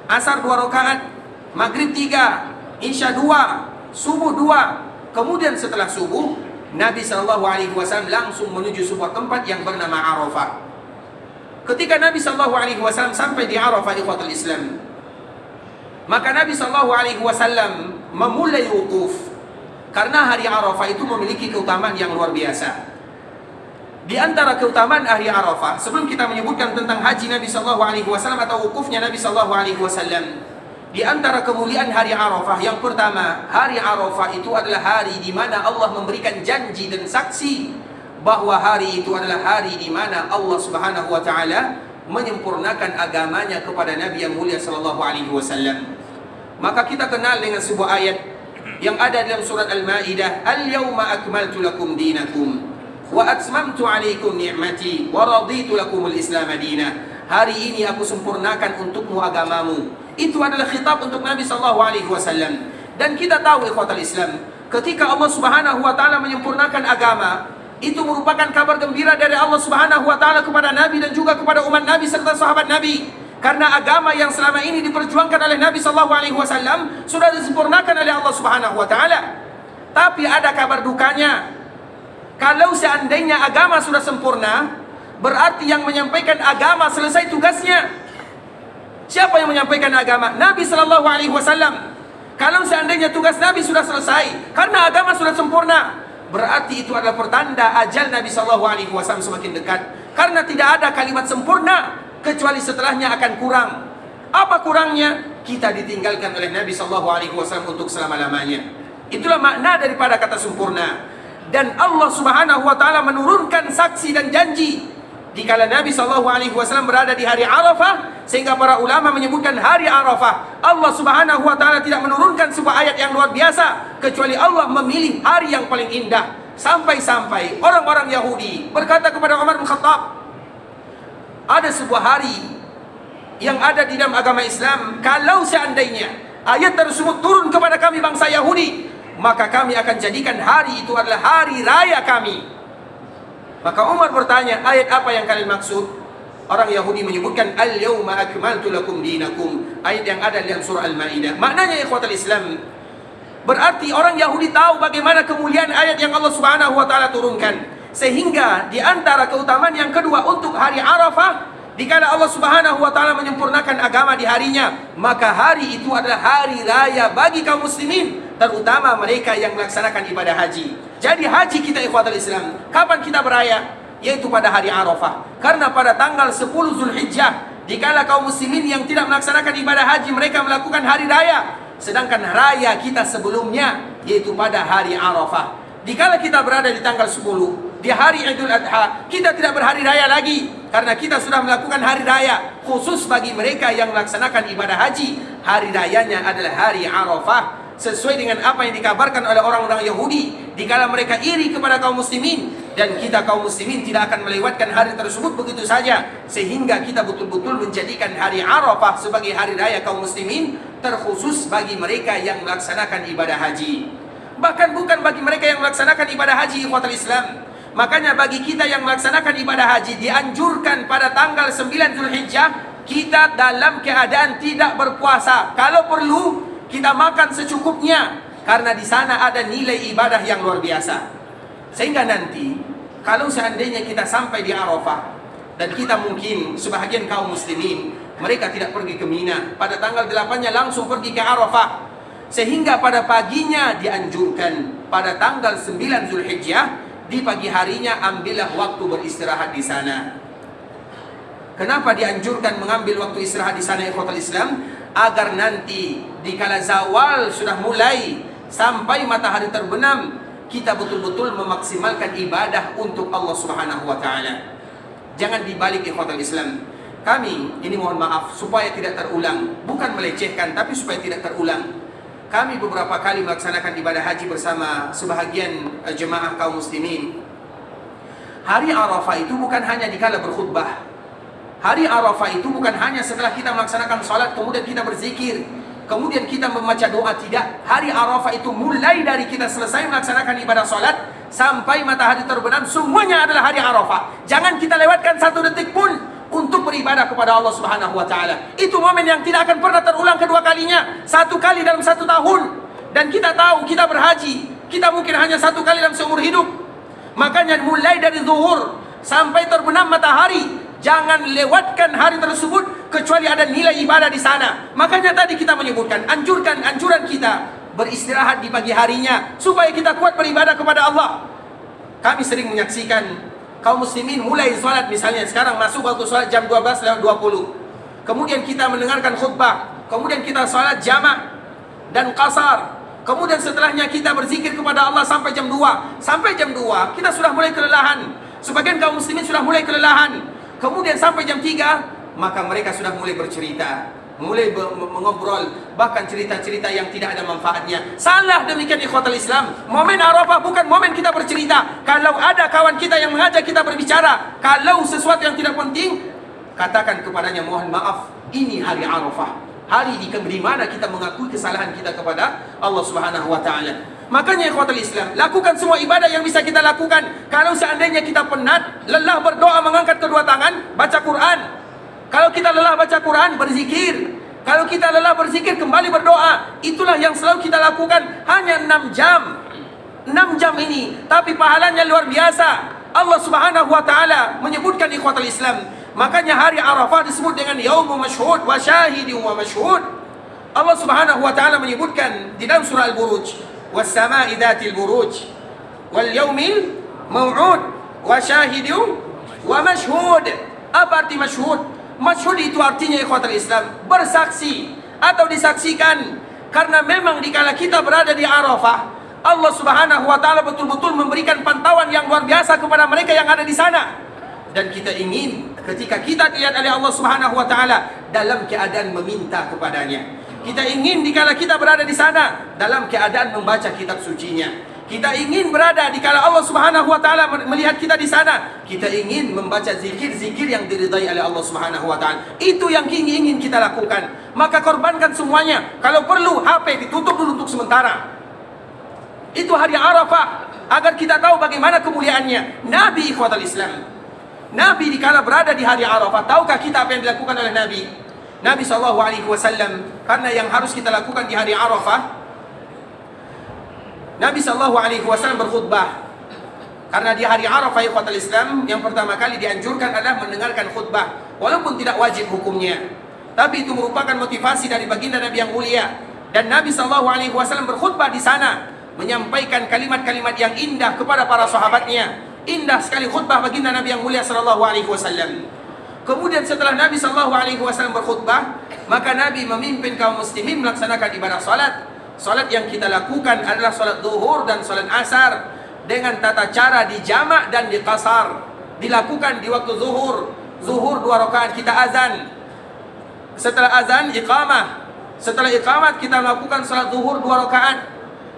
asar 2 rakaat, maghrib 3, isya 2, subuh 2. Kemudian setelah subuh, Nabi SAW langsung menuju sebuah tempat yang bernama Arafah. Ketika Nabi SAW sampai di Arafah ikhwatul Islam, maka Nabi SAW memulai wukuf. Karena hari Arafah itu memiliki keutamaan yang luar biasa. Di antara keutamaan hari Arafah, sebelum kita menyebutkan tentang haji Nabi SAW atau wukufnya Nabi SAW, di antara kemuliaan hari Arafah, yang pertama, hari Arafah itu adalah hari di mana Allah memberikan janji dan saksi bahwa hari itu adalah hari di mana Allah Subhanahu wa taala menyempurnakan agamanya kepada Nabi yang mulia sallallahu alaihi wasallam. Maka kita kenal dengan sebuah ayat yang ada dalam surat Al-Maidah, "Al-yauma akmaltu lakum dinakum wa atmamtu 'alaikum ni'mati wa raditu lakumul Islam madina." Hari ini aku sempurnakan untukmu agamamu. Itu adalah khitab untuk Nabi sallallahu alaihi wasallam. Dan kita tahu ikhwatul Islam, ketika Allah Subhanahu wa taala menyempurnakan agama, itu merupakan kabar gembira dari Allah Subhanahu wa taala kepada Nabi dan juga kepada umat Nabi serta sahabat Nabi. Karena agama yang selama ini diperjuangkan oleh Nabi sallallahu alaihi wasallam sudah disempurnakan oleh Allah Subhanahu wa taala. Tapi ada kabar dukanya. Kalau seandainya agama sudah sempurna, berarti yang menyampaikan agama selesai tugasnya. Siapa yang menyampaikan agama? Nabi sallallahu alaihi wasallam. Kalau seandainya tugas Nabi sudah selesai, karena agama sudah sempurna, berarti itu adalah pertanda ajal Nabi sallallahu alaihi wasallam semakin dekat. Karena tidak ada kalimat sempurna kecuali setelahnya akan kurang. Apa kurangnya? Kita ditinggalkan oleh Nabi sallallahu alaihi wasallam untuk selama-lamanya. Itulah makna daripada kata sempurna. Dan Allah Subhanahu wa taala menurunkan saksi dan janji dikala Nabi SAW berada di hari Arafah, sehingga para ulama menyebutkan hari Arafah, Allah Subhanahu wa taala tidak menurunkan sebuah ayat yang luar biasa, kecuali Allah memilih hari yang paling indah. Sampai-sampai orang-orang Yahudi berkata kepada Umar bin Khattab, ada sebuah hari yang ada di dalam agama Islam, kalau seandainya ayat tersebut turun kepada kami bangsa Yahudi, maka kami akan jadikan hari itu adalah hari raya kami. Maka Umar bertanya, ayat apa yang kalian maksud? Orang Yahudi menyebutkan al-yauma akmaltu lakum dinakum, ayat yang ada dalam surah Al-Maidah. Maknanya ikhwatul Islam, berarti orang Yahudi tahu bagaimana kemuliaan ayat yang Allah Subhanahu wa taala turunkan. Sehingga di antara keutamaan yang kedua untuk hari Arafah, dikala Allah Subhanahu wa taala menyempurnakan agama di harinya, maka hari itu adalah hari raya bagi kaum muslimin, terutama mereka yang melaksanakan ibadah haji. Jadi haji kita ikhwatul Islam, kapan kita beraya? Yaitu pada hari Arafah. Karena pada tanggal 10 Zulhijjah, dikala kaum muslimin yang tidak melaksanakan ibadah haji, mereka melakukan hari raya. Sedangkan raya kita sebelumnya yaitu pada hari Arafah. Dikala kita berada di tanggal 10, di hari Idul Adha, kita tidak berhari raya lagi, karena kita sudah melakukan hari raya khusus bagi mereka yang melaksanakan ibadah haji. hari rayanya adalah hari Arafah, sesuai dengan apa yang dikabarkan oleh orang-orang Yahudi dikala mereka iri kepada kaum muslimin, dan kita kaum muslimin tidak akan melewatkan hari tersebut begitu saja, sehingga kita betul-betul menjadikan hari Arafah sebagai hari raya kaum muslimin, terkhusus bagi mereka yang melaksanakan ibadah haji. Bahkan bukan bagi mereka yang melaksanakan ibadah haji, ikhwatul Islam. Makanya bagi kita yang melaksanakan ibadah haji, dianjurkan pada tanggal 9 Zulhijjah kita dalam keadaan tidak berpuasa. Kalau perlu kita makan secukupnya, karena di sana ada nilai ibadah yang luar biasa. Sehingga nanti kalau seandainya kita sampai di Arafah, dan kita mungkin sebahagian kaum muslimin mereka tidak pergi ke Mina, pada tanggal 8-nya langsung pergi ke Arafah, sehingga pada paginya dianjurkan pada tanggal 9 Zulhijjah di pagi harinya ambillah waktu beristirahat di sana. Kenapa dianjurkan mengambil waktu istirahat di sana, ikhwatul Islam? Agar nanti dikala zawal sudah mulai sampai matahari terbenam, kita betul-betul memaksimalkan ibadah untuk Allah Subhanahu wa taala. Jangan dibalik, ikhwatul Islam. Kami ini mohon maaf supaya tidak terulang, bukan melecehkan tapi supaya tidak terulang. Kami beberapa kali melaksanakan ibadah haji bersama sebahagian jemaah kaum muslimin. Hari Arafah itu bukan hanya dikala berkhutbah. Hari Arafah itu bukan hanya setelah kita melaksanakan salat kemudian kita berzikir, kemudian kita membaca doa, tidak. Hari Arafah itu mulai dari kita selesai melaksanakan ibadah salat sampai matahari terbenam, semuanya adalah hari Arafah. Jangan kita lewatkan satu detik pun untuk beribadah kepada Allah Subhanahu wa taala. Itu momen yang tidak akan pernah terulang kedua kalinya, satu kali dalam satu tahun. Dan kita tahu kita berhaji, kita mungkin hanya satu kali dalam seumur hidup. Makanya mulai dari zuhur sampai terbenam matahari, jangan lewatkan hari tersebut kecuali ada nilai ibadah di sana. Makanya tadi kita menyebutkan anjuran kita beristirahat di pagi harinya supaya kita kuat beribadah kepada Allah. Kami sering menyaksikan kaum muslimin mulai sholat, misalnya sekarang masuk waktu sholat jam 12:20, kemudian kita mendengarkan khutbah, kemudian kita sholat jamak dan qasar, kemudian setelahnya kita berzikir kepada Allah sampai jam 2. Sampai jam 2 kita sudah mulai kelelahan. Sebagian kaum muslimin sudah mulai kelelahan. Kemudian sampai jam 3 maka mereka sudah mulai bercerita, mulai mengobrol, bahkan cerita-cerita yang tidak ada manfaatnya. Salah demikian, ikhwatul Islam. Momen Arafah bukan momen kita bercerita. Kalau ada kawan kita yang mengajak kita berbicara, kalau sesuatu yang tidak penting, katakan kepadanya, mohon maaf, ini hari Arafah, hari di mana kita mengakui kesalahan kita kepada Allah Subhanahu wa taala. Makanya ikhwatul Islam, lakukan semua ibadah yang bisa kita lakukan. Kalau seandainya kita penat, lelah berdoa, mengangkat kedua tangan, baca Quran. Kalau kita lelah baca Quran, berzikir. Kalau kita lelah berzikir, kembali berdoa. Itulah yang selalu kita lakukan. Hanya 6 jam. 6 jam ini, tapi pahalanya luar biasa. Allah Subhanahu wa taala menyebutkan, ikhwatul Islam. Makanya hari Arafah disebut dengan Yaumul Mashhud wa Syahidin wa Mashhud. Allah Subhanahu wa taala menyebutkan di dalam surah Al-Buruj, was sama'i dzatil buruj wal yaumil mau'ud wa syahidin wa mashhud. Apa arti mashhud? Mashhud itu artinya, ikhwatul Islam, bersaksi atau disaksikan. Karena memang dikala kita berada di Arafah, Allah Subhanahu wa taala betul-betul memberikan pantauan yang luar biasa kepada mereka yang ada di sana. Dan kita ingin ketika kita dilihat oleh Allah Subhanahu wa taala dalam keadaan meminta kepadanya. Kita ingin dikala kita berada di sana dalam keadaan membaca kitab sucinya. Kita ingin berada dikala Allah Subhanahu wa taala melihat kita di sana. Kita ingin membaca zikir-zikir yang diridai oleh Allah Subhanahu wa taala. Itu yang ingin kita lakukan. Maka korbankan semuanya. Kalau perlu HP ditutup dulu untuk sementara. Itu hari Arafah agar kita tahu bagaimana kemuliaannya. Nabi, ikhwatul Islam, Nabi dikala berada di hari Arafah, tahukah kita apa yang dilakukan oleh Nabi? Nabi SAW, karena yang harus kita lakukan di hari Arafah, Nabi SAW berkhutbah. Karena di hari Arafah, ikhwatul Islam, yang pertama kali dianjurkan adalah mendengarkan khutbah, walaupun tidak wajib hukumnya, tapi itu merupakan motivasi dari baginda Nabi yang mulia. Dan Nabi SAW berkhutbah di sana, menyampaikan kalimat-kalimat yang indah kepada para sahabatnya. Indah sekali khutbah baginda Nabi yang mulia SAW. Kemudian setelah Nabi SAW berkhutbah, maka Nabi memimpin kaum muslimin melaksanakan ibadah salat. Salat yang kita lakukan adalah salat zuhur dan salat asar dengan tata cara di jamak dan di qasar. Dilakukan di waktu zuhur. Zuhur 2 rakaat kita azan. Setelah azan iqamah. Setelah iqamat kita melakukan salat zuhur 2 rakaat.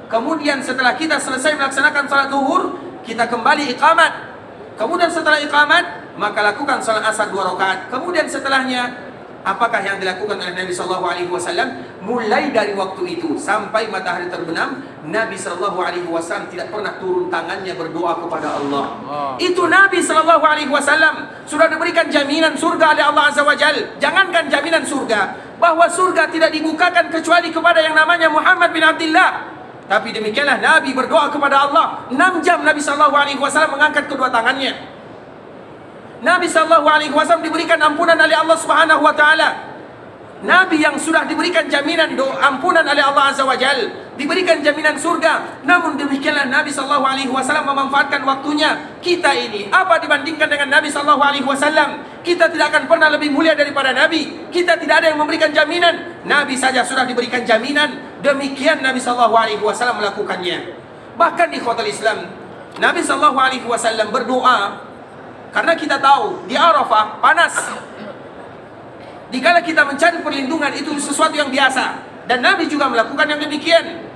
Kemudian setelah kita selesai melaksanakan salat zuhur, kita kembali iqamat. Kemudian setelah iqamat, maka lakukan salat asar 2 rakaat. Kemudian setelahnya, apakah yang dilakukan oleh Nabi sallallahu alaihi wasallam? Mulai dari waktu itu sampai matahari terbenam, Nabi sallallahu alaihi wasallam tidak pernah turun tangannya berdoa kepada Allah. Itu Nabi sallallahu alaihi wasallam sudah diberikan jaminan surga oleh Allah azza wajalla. Jangankan jaminan surga, bahwa surga tidak dibukakan kecuali kepada yang namanya Muhammad bin Abdullah. Tapi demikianlah Nabi berdoa kepada Allah. 6 jam Nabi sallallahu alaihi wasallam mengangkat kedua tangannya. Nabi sallallahu alaihi wasallam diberikan ampunan oleh Allah Subhanahu wa taala. Nabi yang sudah diberikan jaminan ampunan oleh Allah azza wajalla, diberikan jaminan surga. Namun demikianlah Nabi sallallahu alaihi wasallam memanfaatkan waktunya. Kita ini apa dibandingkan dengan Nabi sallallahu alaihi wasallam? Kita tidak akan pernah lebih mulia daripada Nabi. Kita tidak ada yang memberikan jaminan. Nabi saja sudah diberikan jaminan. Demikian Nabi sallallahu alaihi wasallam melakukannya. Bahkan di khotul Islam, Nabi sallallahu alaihi wasallam berdoa karena kita tahu di Arafah panas. Dikala kita mencari perlindungan itu sesuatu yang biasa, dan Nabi juga melakukan yang demikian.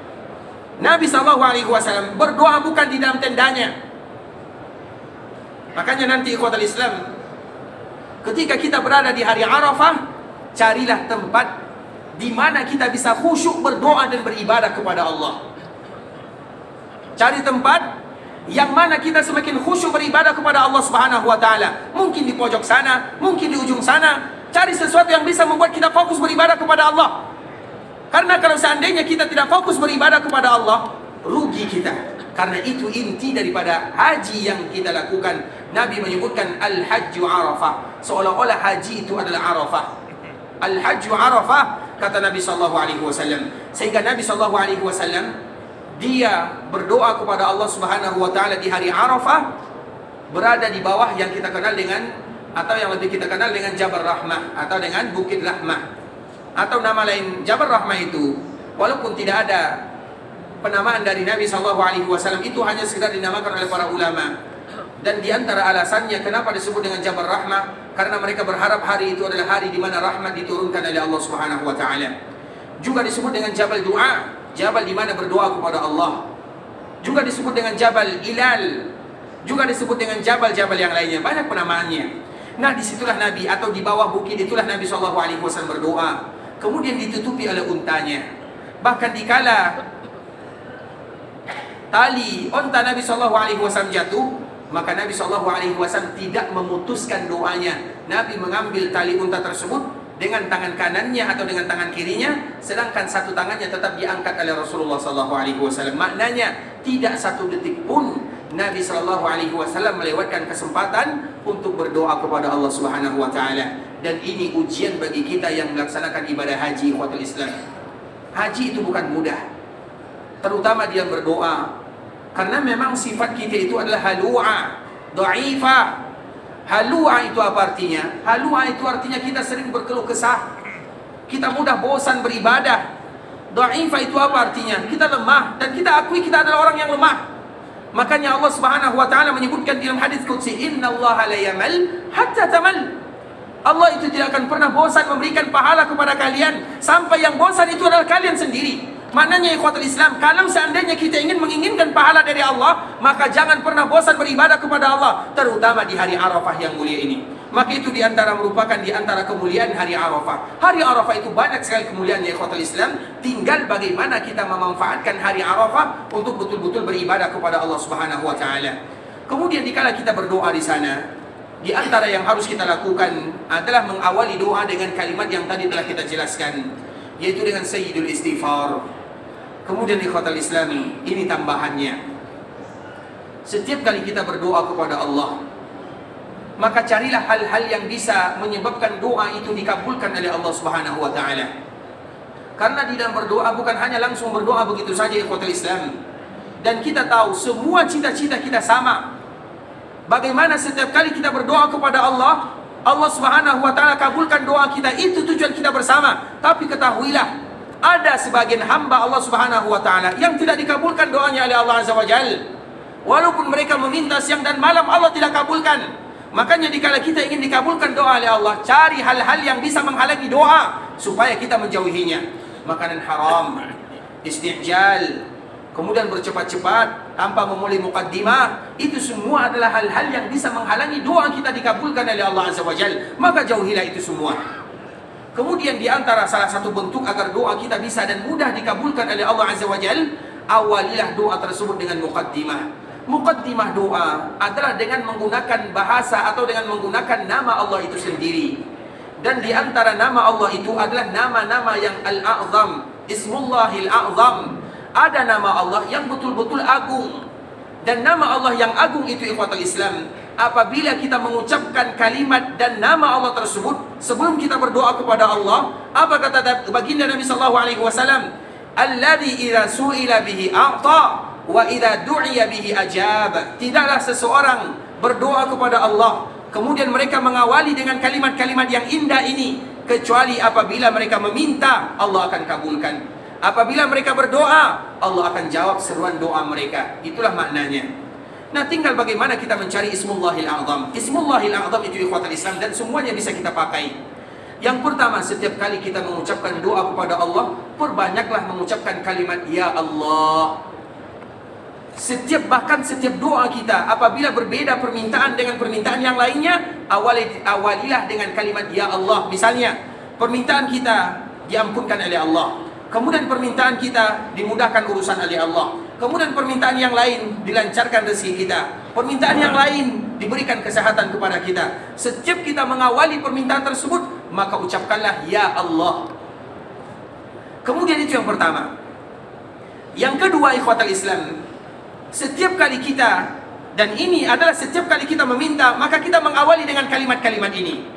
Nabi sallallahu alaihi wasallam berdoa bukan di dalam tendanya. Makanya nanti ikhwatul Islam, ketika kita berada di hari Arafah, carilah tempat di mana kita bisa khusyuk berdoa dan beribadah kepada Allah. Cari tempat yang mana kita semakin khusyuk beribadah kepada Allah Subhanahu wa taala. Mungkin di pojok sana, mungkin di ujung sana. Cari sesuatu yang bisa membuat kita fokus beribadah kepada Allah. Karena kalau seandainya kita tidak fokus beribadah kepada Allah, rugi kita. Karena itu inti daripada haji yang kita lakukan. Nabi menyebutkan Al-Hajju Arafah, seolah-olah haji itu adalah Arafah. Al-Hajju Arafah, kata Nabi sallallahu alaihi wasallam. Sehingga Nabi sallallahu alaihi wasallam dia berdoa kepada Allah Subhanahu wa taala di hari Arafah, berada di bawah yang kita kenal dengan, atau yang lebih kita kenal dengan Jabal Rahmah, atau dengan Bukit Rahmah, atau nama lain Jabal Rahmah itu, walaupun tidak ada penamaan dari Nabi SAW, itu hanya sekedar dinamakan oleh para ulama. Dan di antara alasannya kenapa disebut dengan Jabal Rahmah, karena mereka berharap hari itu adalah hari di mana rahmat diturunkan oleh Allah Subhanahu wa taala. Juga disebut dengan Jabal Doa, Jabal di mana berdoa kepada Allah. Juga disebut dengan Jabal Ilal, juga disebut dengan Jabal-jabal yang lainnya, banyak penamaannya. Nah, disitulah Nabi, atau di bawah bukit itulah Nabi SAW berdoa. Kemudian ditutupi oleh untanya. Bahkan dikala tali onta Nabi SAW jatuh, maka Nabi SAW tidak memutuskan doanya. Nabi mengambil tali unta tersebut dengan tangan kanannya atau dengan tangan kirinya, sedangkan satu tangannya tetap diangkat oleh Rasulullah SAW. Maknanya tidak satu detik pun Nabi SAW melewatkan kesempatan untuk berdoa kepada Allah Subhanahu wa taala. Dan ini ujian bagi kita yang melaksanakan ibadah haji, ikhwatul Islam. Haji itu bukan mudah, terutama dia berdoa. Karena memang sifat kita itu adalah halu'a, dha'ifah. Halu'a itu apa artinya? Halu'a itu artinya kita sering berkeluh kesah, kita mudah bosan beribadah. Dha'ifah itu apa artinya? Kita lemah, dan kita akui kita adalah orang yang lemah. Makanya Allah Subhanahu wa taala menyebutkan dalam hadis qudsi, "Innallaha la yamal hatta tamal." Allah itu tidak akan pernah bosan memberikan pahala kepada kalian sampai yang bosan itu adalah kalian sendiri. Maknanya ikhwatul Islam, kalau seandainya kita ingin menginginkan pahala dari Allah, maka jangan pernah bosan beribadah kepada Allah, terutama di hari Arafah yang mulia ini. Maka itu merupakan di antara kemuliaan hari Arafah. Hari Arafah itu banyak sekali kemuliaannya ikhwatul Islam. Tinggal bagaimana kita memanfaatkan hari Arafah untuk betul-betul beribadah kepada Allah Subhanahu wa taala. Kemudian dikala kita berdoa di sana, di antara yang harus kita lakukan adalah mengawali doa dengan kalimat yang tadi telah kita jelaskan, yaitu dengan Sayyidul Istighfar. Kemudian ikhwatul Islam, ini tambahannya. Setiap kali kita berdoa kepada Allah, maka carilah hal-hal yang bisa menyebabkan doa itu dikabulkan oleh Allah Subhanahu wa taala. Karena di dalam berdoa bukan hanya langsung berdoa begitu saja ikhwatul Islam. Dan kita tahu semua cita-cita kita sama. Bagaimana setiap kali kita berdoa kepada Allah, Allah Subhanahu wa taala kabulkan doa kita, itu tujuan kita bersama. Tapi ketahuilah, ada sebagian hamba Allah Subhanahu wa taala yang tidak dikabulkan doanya oleh Allah Azza wa Jalla. Walaupun mereka meminta siang dan malam, Allah tidak kabulkan. Makanya dikala kita ingin dikabulkan doa oleh Allah, cari hal-hal yang bisa menghalangi doa supaya kita menjauhinya. makanan haram, istijal, kemudian bercepat-cepat tanpa memulai muqaddimah, itu semua adalah hal-hal yang bisa menghalangi doa kita dikabulkan oleh Allah Azza wa Jalla. Maka jauhilah itu semua. Kemudian di antara salah satu bentuk agar doa kita bisa dan mudah dikabulkan oleh Allah Azza wa Jalla, awalilah doa tersebut dengan muqaddimah. Muqaddimah doa adalah dengan menggunakan bahasa atau dengan menggunakan nama Allah itu sendiri. Dan di antara nama Allah itu adalah nama-nama yang al-a'zam, Ismullahil a'zam. Ada nama Allah yang betul-betul agung. Dan nama Allah yang agung itu, ikhwatul Islam, apabila kita mengucapkan kalimat dan nama Allah tersebut sebelum kita berdoa kepada Allah, apa kata baginda Nabi sallallahu alaihi wasallam? Alladzi idza su'ila bihi a'ta wa idza du'iya bihi ajab. Tidaklah seseorang berdoa kepada Allah kemudian mereka mengawali dengan kalimat-kalimat yang indah ini kecuali apabila mereka meminta, Allah akan kabulkan. Apabila mereka berdoa, Allah akan jawab seruan doa mereka. Itulah maknanya. Nah, tinggal bagaimana kita mencari Ismullahil A'zam. Ismullahil A'zam itu ikhwatul Islam, dan semuanya bisa kita pakai. Yang pertama, setiap kali kita mengucapkan doa kepada Allah, perbanyaklah mengucapkan kalimat Ya Allah. Bahkan setiap doa kita, apabila berbeda permintaan dengan permintaan yang lainnya, awalilah dengan kalimat Ya Allah. Misalnya, permintaan kita diampunkan oleh Allah, kemudian permintaan kita dimudahkan urusan oleh Allah, kemudian permintaan yang lain dilancarkan rezeki kita, permintaan yang lain diberikan kesehatan kepada kita. Setiap kita mengawali permintaan tersebut, maka ucapkanlah Ya Allah. Kemudian itu yang pertama. Yang kedua, ikhwatal Islam, setiap kali kita, dan ini adalah setiap kali kita meminta, maka kita mengawali dengan kalimat-kalimat ini.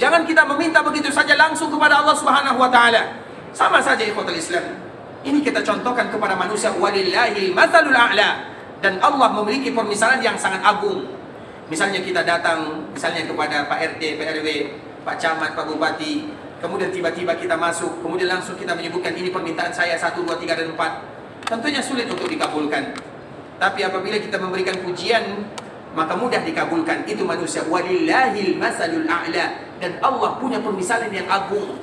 Jangan kita meminta begitu saja langsung kepada Allah Subhanahu wa taala. Sama saja ikhwatul Islam. Ini kita contohkan kepada manusia, walillahil matsalul a'la, dan Allah memiliki permisalan yang sangat agung. Misalnya kita datang misalnya kepada Pak RT, Pak RW, Pak Camat, Pak Bupati, kemudian tiba-tiba kita masuk, kemudian langsung kita menyebutkan ini permintaan saya 1, 2, 3 dan 4. Tentunya sulit untuk dikabulkan. Tapi apabila kita memberikan pujian, maka mudah dikabulkan. Itu manusia, walillahil matsalul a'la, dan Allah punya permisalan yang agung.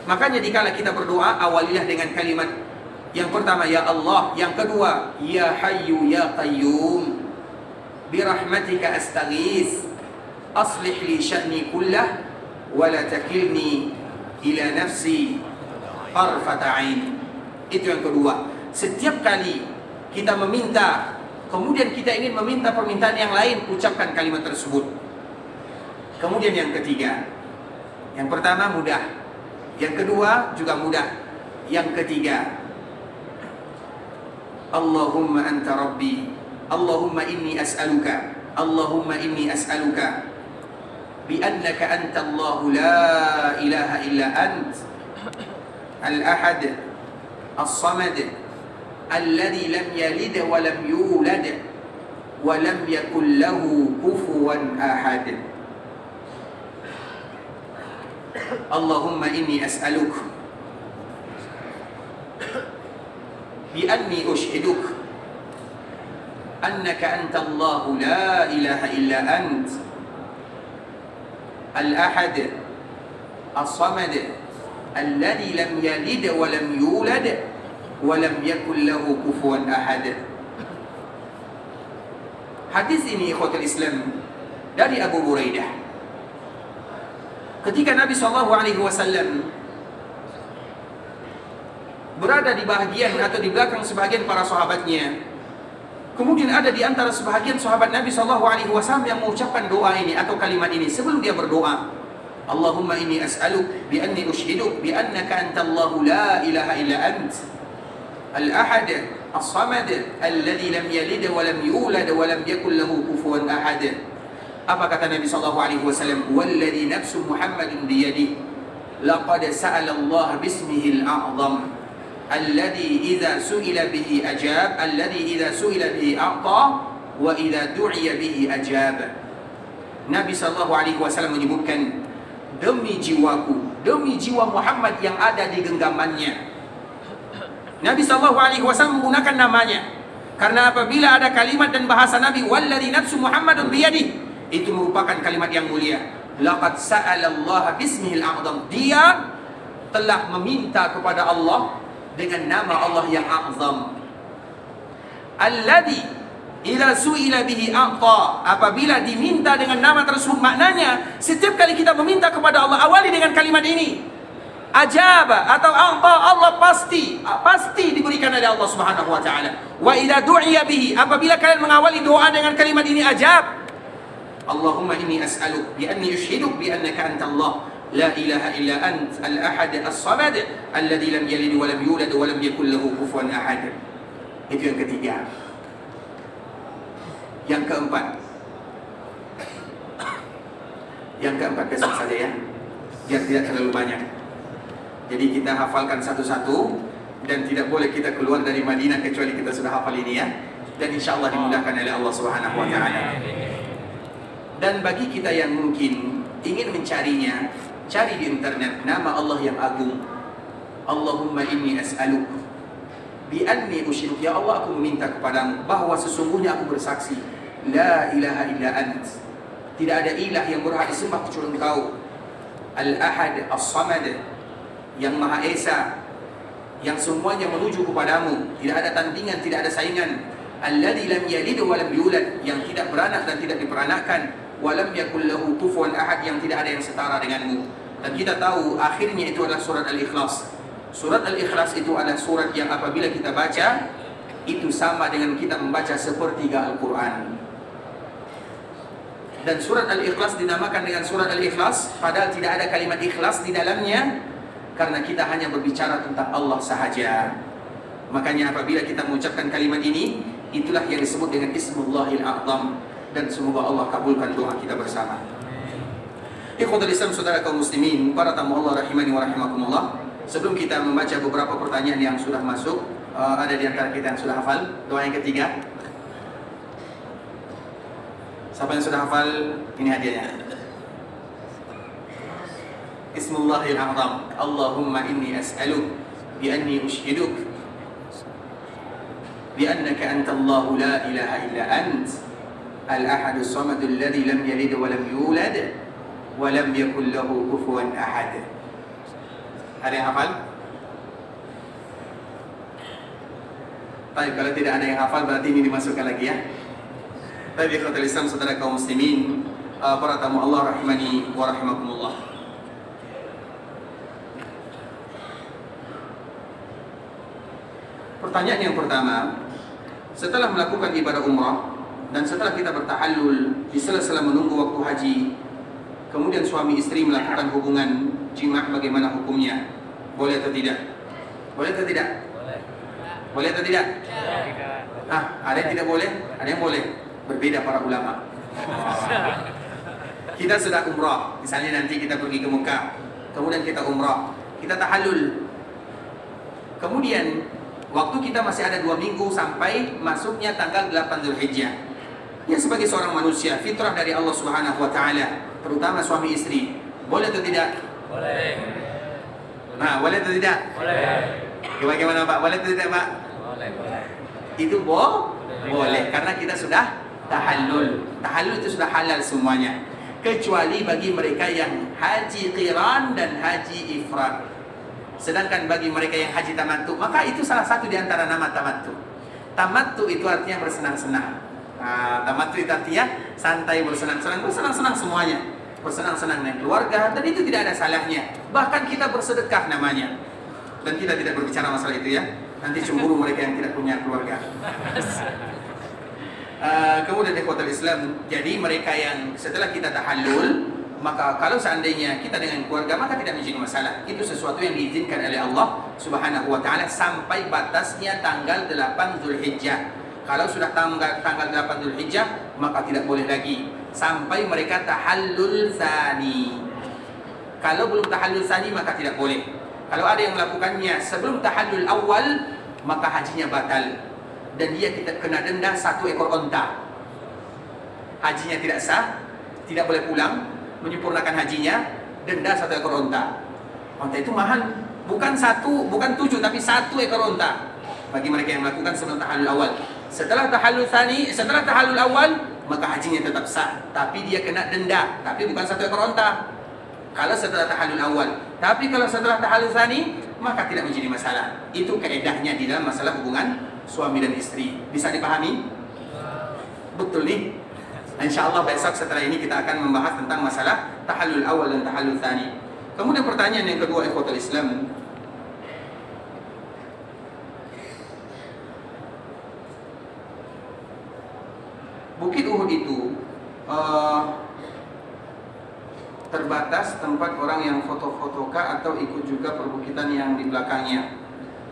Makanya dikala kita berdoa, awalilah dengan kalimat yang pertama Ya Allah, yang kedua Ya Hayyu Ya Qayyum, birahmatika astaghits, aslih li sya'ni kullah wa la takilni ila nafsi tarfata ain. Itu yang kedua. Setiap kali kita meminta, kemudian kita ingin meminta permintaan yang lain, ucapkan kalimat tersebut. Kemudian yang ketiga, yang pertama mudah, yang kedua juga mudah, yang ketiga Allahumma anta rabbi, Allahumma inni as'aluka, Allahumma inni as'aluka bi annaka anta Allahu la ilaha illa ant al-ahad as-samad alladhi lam yalid wa lam yulad wa lam yakul lahu kufuwan ahad. Allahumma inni as'aluk bi anni ushhiduk annaka anta Allahu la ilaha illa ant al-ahad as-samad alladhi lam yalid wa lam yulad wa lam yakul lahu kufuwan ahad. Hadis ini ikhwatul Islam dari Abu Buraidah. Ketika Nabi SAW berada di bahagian atau di belakang sebahagian para sahabatnya, kemudian ada di antara sebahagian sahabat Nabi SAW yang mengucapkan doa ini atau kalimat ini sebelum dia berdoa. Allahumma inni as'aluk bi anni ushhiduk bi annaka anta Allahu la ilaha illa ant al-ahad as-samad alladhi lam yalid wa lam yulad wa lam yakul lahu kufuwan ahad. Apa kata Nabi SAW? Walladhi nafsu Muhammadin biyadih, laqad sa'ala Allah bismihil a'zam alladhi idza su'ila bihi ajab, alladhi idza su'ila bihi a'ta, wa idza du'iya bihi ajab. Nabi SAW menyebutkan, demi jiwaku, demi jiwa Muhammad yang ada di genggamannya. Nabi SAW menggunakan namanya, karena apabila ada kalimat dan bahasa Nabi, walladhi nafsu Muhammadun biyadih, itu merupakan kalimat yang mulia. Laqad sa'ala Allah bismihil a'zam. Dia telah meminta kepada Allah dengan nama Allah yang azam. Alladhi idza su'ila bihi a'ta. Apabila diminta dengan nama tersebut, maknanya setiap kali kita meminta kepada Allah, awali dengan kalimat ini, ajaba atau a'ta, Allah pasti diberikan oleh Allah Subhanahu wa taala. Wa idza du'iya bihi, apabila kalian mengawali doa dengan kalimat ini, ajab. Allahumma inni as'aluk bi anni ushhiduk bi annaka antallah la ilaha illa ant al-ahad as-samad alladhi lam yalid wa lam yulad wa lam yakul lahu kufuwan ahad. Itu yang ketiga. Yang keempat besok saja ya, biar tidak terlalu banyak. Jadi kita hafalkan satu-satu, dan tidak boleh kita keluar dari Madinah kecuali kita sudah hafal ini ya. Dan insya Allah dimudahkan oleh Allah Subhanahu wa taala. Dan bagi kita yang mungkin ingin mencarinya, cari di internet nama Allah yang agung. Allahumma inni as'aluk bi anni usyrik. Ya Allah, aku meminta kepadamu bahwa sesungguhnya aku bersaksi la ilaha illa ant, tidak ada ilah yang berhak disembah kecuali Engkau. Al-ahad as-samad, yang Maha Esa, yang semuanya menuju kepadamu, tidak ada tandingan, tidak ada saingan. Alladzi lam yalid wa lam yulad, yang tidak beranak dan tidak diperanakkan. Wa lam yakul lahu kufuwan ahad, yang tidak ada yang setara denganmu. Dan kita tahu akhirnya itu adalah surat Al-Ikhlas. Surat Al-Ikhlas itu adalah surat yang apabila kita baca, itu sama dengan kita membaca sepertiga Al-Quran. Dan surat Al-Ikhlas dinamakan dengan surat Al-Ikhlas padahal tidak ada kalimat ikhlas di dalamnya, karena kita hanya berbicara tentang Allah sahaja. Makanya apabila kita mengucapkan kalimat ini, itulah yang disebut dengan Ismullahil A'zam. Dan semoga Allah kabulkan doa kita bersama. Ikhwatul Islam, saudara kaum muslimin, para tamu Allah rahimani wa rahimakumullah. Sebelum kita membaca beberapa pertanyaan yang sudah masuk, ada di antara kita yang sudah hafal doa yang ketiga. Siapa yang sudah hafal? Ini hadiahnya. Ismullahil A'zam. Allahumma inni as'aluk bi anni ushhiduk bi annaka antallahu la ilaha illa ant al-ahad as-samad alladhi lam yalid wa lam yulad wa lam yakul lahu kufuwan ahad. Ada yang hafal? Baik, kalau tidak ada yang hafal berarti ini dimasukkan lagi ya. Baik, ikhwatul Islam, saudara kaum muslimin, para tamu Allah rahimani wa rahimakumullah. Pertanyaan yang pertama, setelah melakukan ibadah umrah dan setelah kita bertahallul di sela-sela menunggu waktu haji, kemudian suami istri melakukan hubungan jima', bagaimana hukumnya? Boleh atau tidak? Boleh atau tidak? Boleh. Boleh atau tidak? Tidak. Ada yang tidak boleh, ada yang boleh. Berbeda para ulama. Kita sudah umrah, misalnya nanti kita pergi ke Mekah, kemudian kita umrah, kita tahallul. Kemudian waktu kita masih ada 2 minggu sampai masuknya tanggal 8 Dzulhijjah. Ya, sebagai seorang manusia, fitrah dari Allah Subhanahu wa taala, terutama suami istri, boleh atau tidak? Boleh. Boleh atau tidak? Boleh. Bagaimana Pak? Boleh atau tidak Pak? Boleh. Itu boleh, karena kita sudah tahallul. Tahallul itu sudah halal semuanya, kecuali bagi mereka yang haji qiran dan haji ifrad. Sedangkan bagi mereka yang haji tamattu, maka itu salah satu di antara nama tamattu. Tamattu itu artinya bersenang-senang. Tamattu itu artinya santai, bersenang-senang semuanya. Bersenang-senang dengan keluarga, dan itu tidak ada salahnya. Bahkan kita bersedekah namanya. Dan kita tidak berbicara masalah itu ya. Nanti cemburu mereka yang tidak punya keluarga. Kemudian ikhwatul Islam, jadi mereka yang setelah kita tahallul, maka kalau seandainya kita dengan keluarga, maka tidak menjadi masalah. Itu sesuatu yang diizinkan oleh Allah Subhanahu wa taala sampai batasnya tanggal 8 Dzulhijjah. Kalau sudah tanggal 8 Dzulhijjah, maka tidak boleh lagi sampai mereka tahallul tsani. Kalau belum tahallul tsani, maka tidak boleh. Kalau ada yang melakukannya sebelum tahallul awal, maka hajinya batal dan dia kita kena denda 1 ekor onta. Hajinya tidak sah, tidak boleh pulang, menyempurnakan hajinya, denda 1 ekor onta. Onta itu mahal, bukan 7 tapi 1 ekor onta bagi mereka yang melakukan sebelum tahallul awal. Setelah tahallul tsani, setelah tahallul awal, maka hajinya tetap sah, tapi dia kena denda, tapi bukan 1 ekor onta. Kalau setelah tahallul awal, Tapi kalau setelah tahallul tsani, maka tidak menjadi masalah. Itu kaedahnya di dalam masalah hubungan suami dan istri. Bisa dipahami? Betul nih. Insyaallah besok setelah ini kita akan membahas tentang masalah tahallul awal dan tahallul tsani. Kemudian pertanyaan yang kedua, ikhwatul Islam. Bukit Uhud itu terbatas tempat orang yang foto-foto kah atau ikut juga perbukitan yang di belakangnya?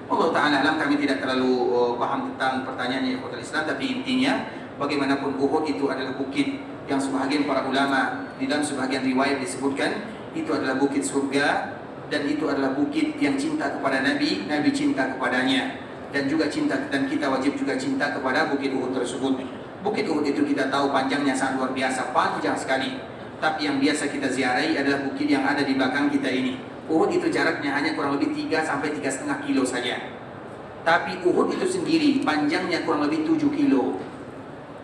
Allah Ta'ala alam, kami tidak terlalu paham tentang pertanyaannya ikhwatul Islam, tapi intinya bagaimanapun Uhud itu adalah bukit yang sebahagian para ulama di dalam sebahagian riwayat disebutkan itu adalah bukit surga, dan itu adalah bukit yang cinta kepada Nabi, Nabi cinta kepadanya, dan juga cinta, dan kita wajib juga cinta kepada bukit Uhud tersebut. Bukit Uhud itu kita tahu panjangnya sangat luar biasa, panjang sekali. Tapi yang biasa kita ziarahi adalah bukit yang ada di belakang kita ini. Uhud itu jaraknya hanya kurang lebih 3 sampai 3,5 kilo saja. Tapi Uhud itu sendiri panjangnya kurang lebih 7 kilo.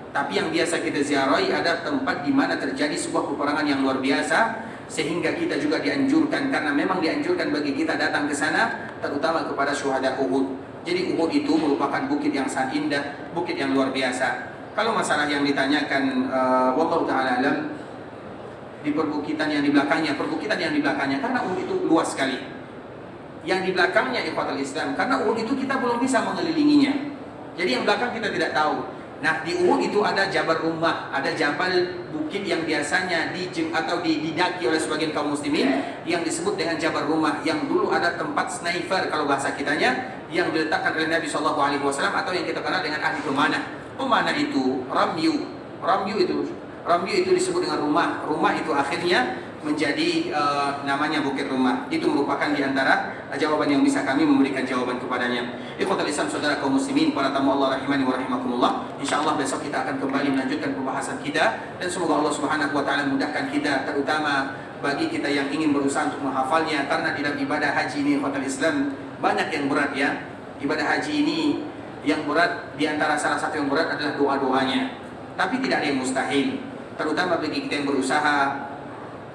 Tapi yang biasa kita ziarahi ada tempat di mana terjadi sebuah peperangan yang luar biasa, sehingga kita juga dianjurkan, karena memang dianjurkan bagi kita datang ke sana, terutama kepada syuhada Uhud. Jadi Uhud itu merupakan bukit yang sangat indah, bukit yang luar biasa. Kalau masalah yang ditanyakan, wallahu ta'ala alam, di perbukitan yang di belakangnya, karena Uhud itu luas sekali. Yang di belakangnya ikhwatul Islam, karena Uhud itu kita belum bisa mengelilinginya. Jadi yang belakang kita tidak tahu. Nah, di Uhud itu ada Jabal Rummah, ada jabal bukit yang biasanya didaki oleh sebagian kaum muslimin yang disebut dengan Jabal Rummah, yang dulu ada tempat sniper kalau bahasa kitanya, yang diletakkan oleh Nabi SAW atau yang kita kenal dengan ahli pemanah. Pemanah itu Ramyu itu disebut dengan rumah. Rumah itu akhirnya menjadi namanya Bukit Rummah. Itu merupakan di antara jawaban yang bisa kami memberikan jawaban kepadanya. Ikhwatul Islam, saudara kaum muslimin, para tamu Allah rahimani wa rahimakumullah. Insyaallah besok kita akan kembali melanjutkan pembahasan kita, dan semoga Allah Subhanahu wa taala mudahkan kita, terutama bagi kita yang ingin berusaha untuk menghafalnya, karena di dalam ibadah haji ini ikhwatul Islam banyak yang berat ya. Ibadah haji ini yang berat, di antara salah satu yang berat adalah doa-doanya. Tapi tidak ada yang mustahil, terutama bagi kita yang berusaha,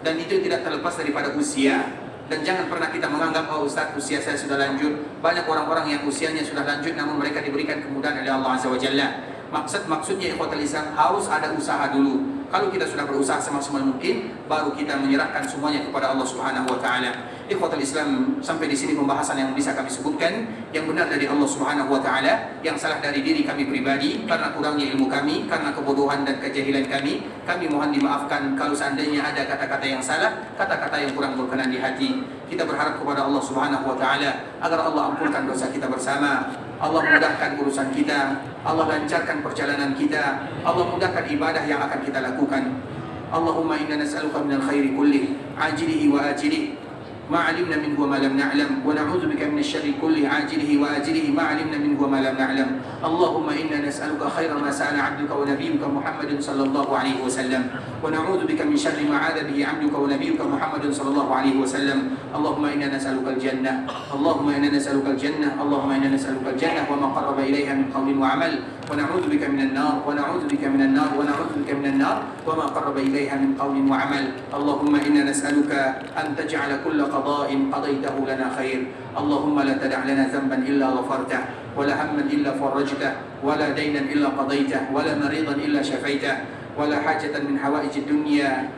dan itu tidak terlepas daripada usia. Dan jangan pernah kita menganggap, oh Ustaz, usia saya sudah lanjut. Banyak orang-orang yang usianya sudah lanjut namun mereka diberikan kemudahan oleh Allah Azza wa Jalla. Maksudnya ikhwatul Islam harus ada usaha dulu. Kalau kita sudah berusaha semaksimal mungkin, baru kita menyerahkan semuanya kepada Allah Subhanahu wa taala. Ikhwatul Islam, sampai di sini pembahasan yang bisa kami sebutkan. Yang benar dari Allah Subhanahu wa taala, yang salah dari diri kami pribadi karena kurangnya ilmu kami, karena kebodohan dan kejahilan kami. Kami mohon dimaafkan kalau seandainya ada kata-kata yang salah, kata-kata yang kurang berkenan di hati. Kita berharap kepada Allah Subhanahu wa taala agar Allah ampunkan dosa kita bersama. Allah mudahkan urusan kita, Allah lancarkan perjalanan kita, Allah mudahkan ibadah yang akan kita lakukan. Allahumma inna nas'aluka minal khairi kullih, ajilihi wa ajilihi, ma 'alimna minhu wa ma lam na'lam, wa na'udzu bika minasy syarri kullih, ajilihi wa ajilihi, ma 'alimna minhu wa ma lam na'lam. Allahumma inna nas'aluka khaira ma sa'ala 'abduka wa nabiyyuka Muhammadin sallallahu alaihi wasallam, wa na'udzu bika min syarri ma 'ada bihi 'abduka wa nabiyyuka Muhammadin sallallahu alaihi wasallam. Allahumma inna nas'aluka al-jannah, Allahumma inna nas'aluka al-jannah, Allahumma inna nas'aluka al-jannah wa ma qarraba ilayha min qawlin wa 'amal, wa na'udzu bika minan nar, wa na'udzu bika minan nar, wa na'udzu bika minan nar wa ma qarraba ilayha min qawlin wa 'amal. Allahumma inna nas'aluka an taj'ala kulla qada'in qadaytahu lana khair. Allahumma la tada' lana dhanban illa ghafartah, wa la hamman illa farajtah, wa la daynan illa qadaytah, wa la maridan illa shafaitah, wa la hajatan min hawaijid dunya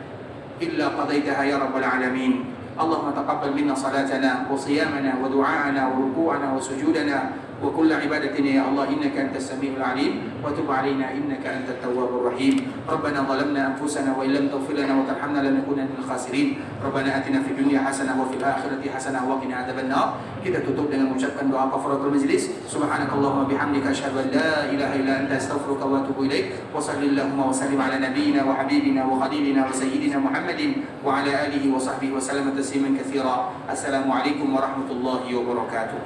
illa qadaytaha ya rabbal alamin. Allahumma taqabbal minna salatana wa siyamana wa du'aana wa ruku'ana wa sujudana wa kulla ibadatina ya Allah, innaka antas samiul alim, wa tub alaina innaka antat tawwabur rahim. Rabbana zalamna anfusana wa illam taghfir lana wa tarhamna lanakunanna minal khasirin. Rabbana atina fid dunya hasanah wa fil akhirati hasanah wa qina adzabannar. Kita tutup dengan mengucapkan doa kafaratul majlis. Subhanakallahumma bihamdika asyhadu an la ilaha illa anta astaghfiruka wa atubu ilaik. Wa sallallahu wa sallim ala nabiyyina wa habibina wa khalilina wa sayyidina Muhammadin wa ala alihi wa sahbihi wa sallam tasliman katsira. Assalamualaikum warahmatullahi wabarakatuh.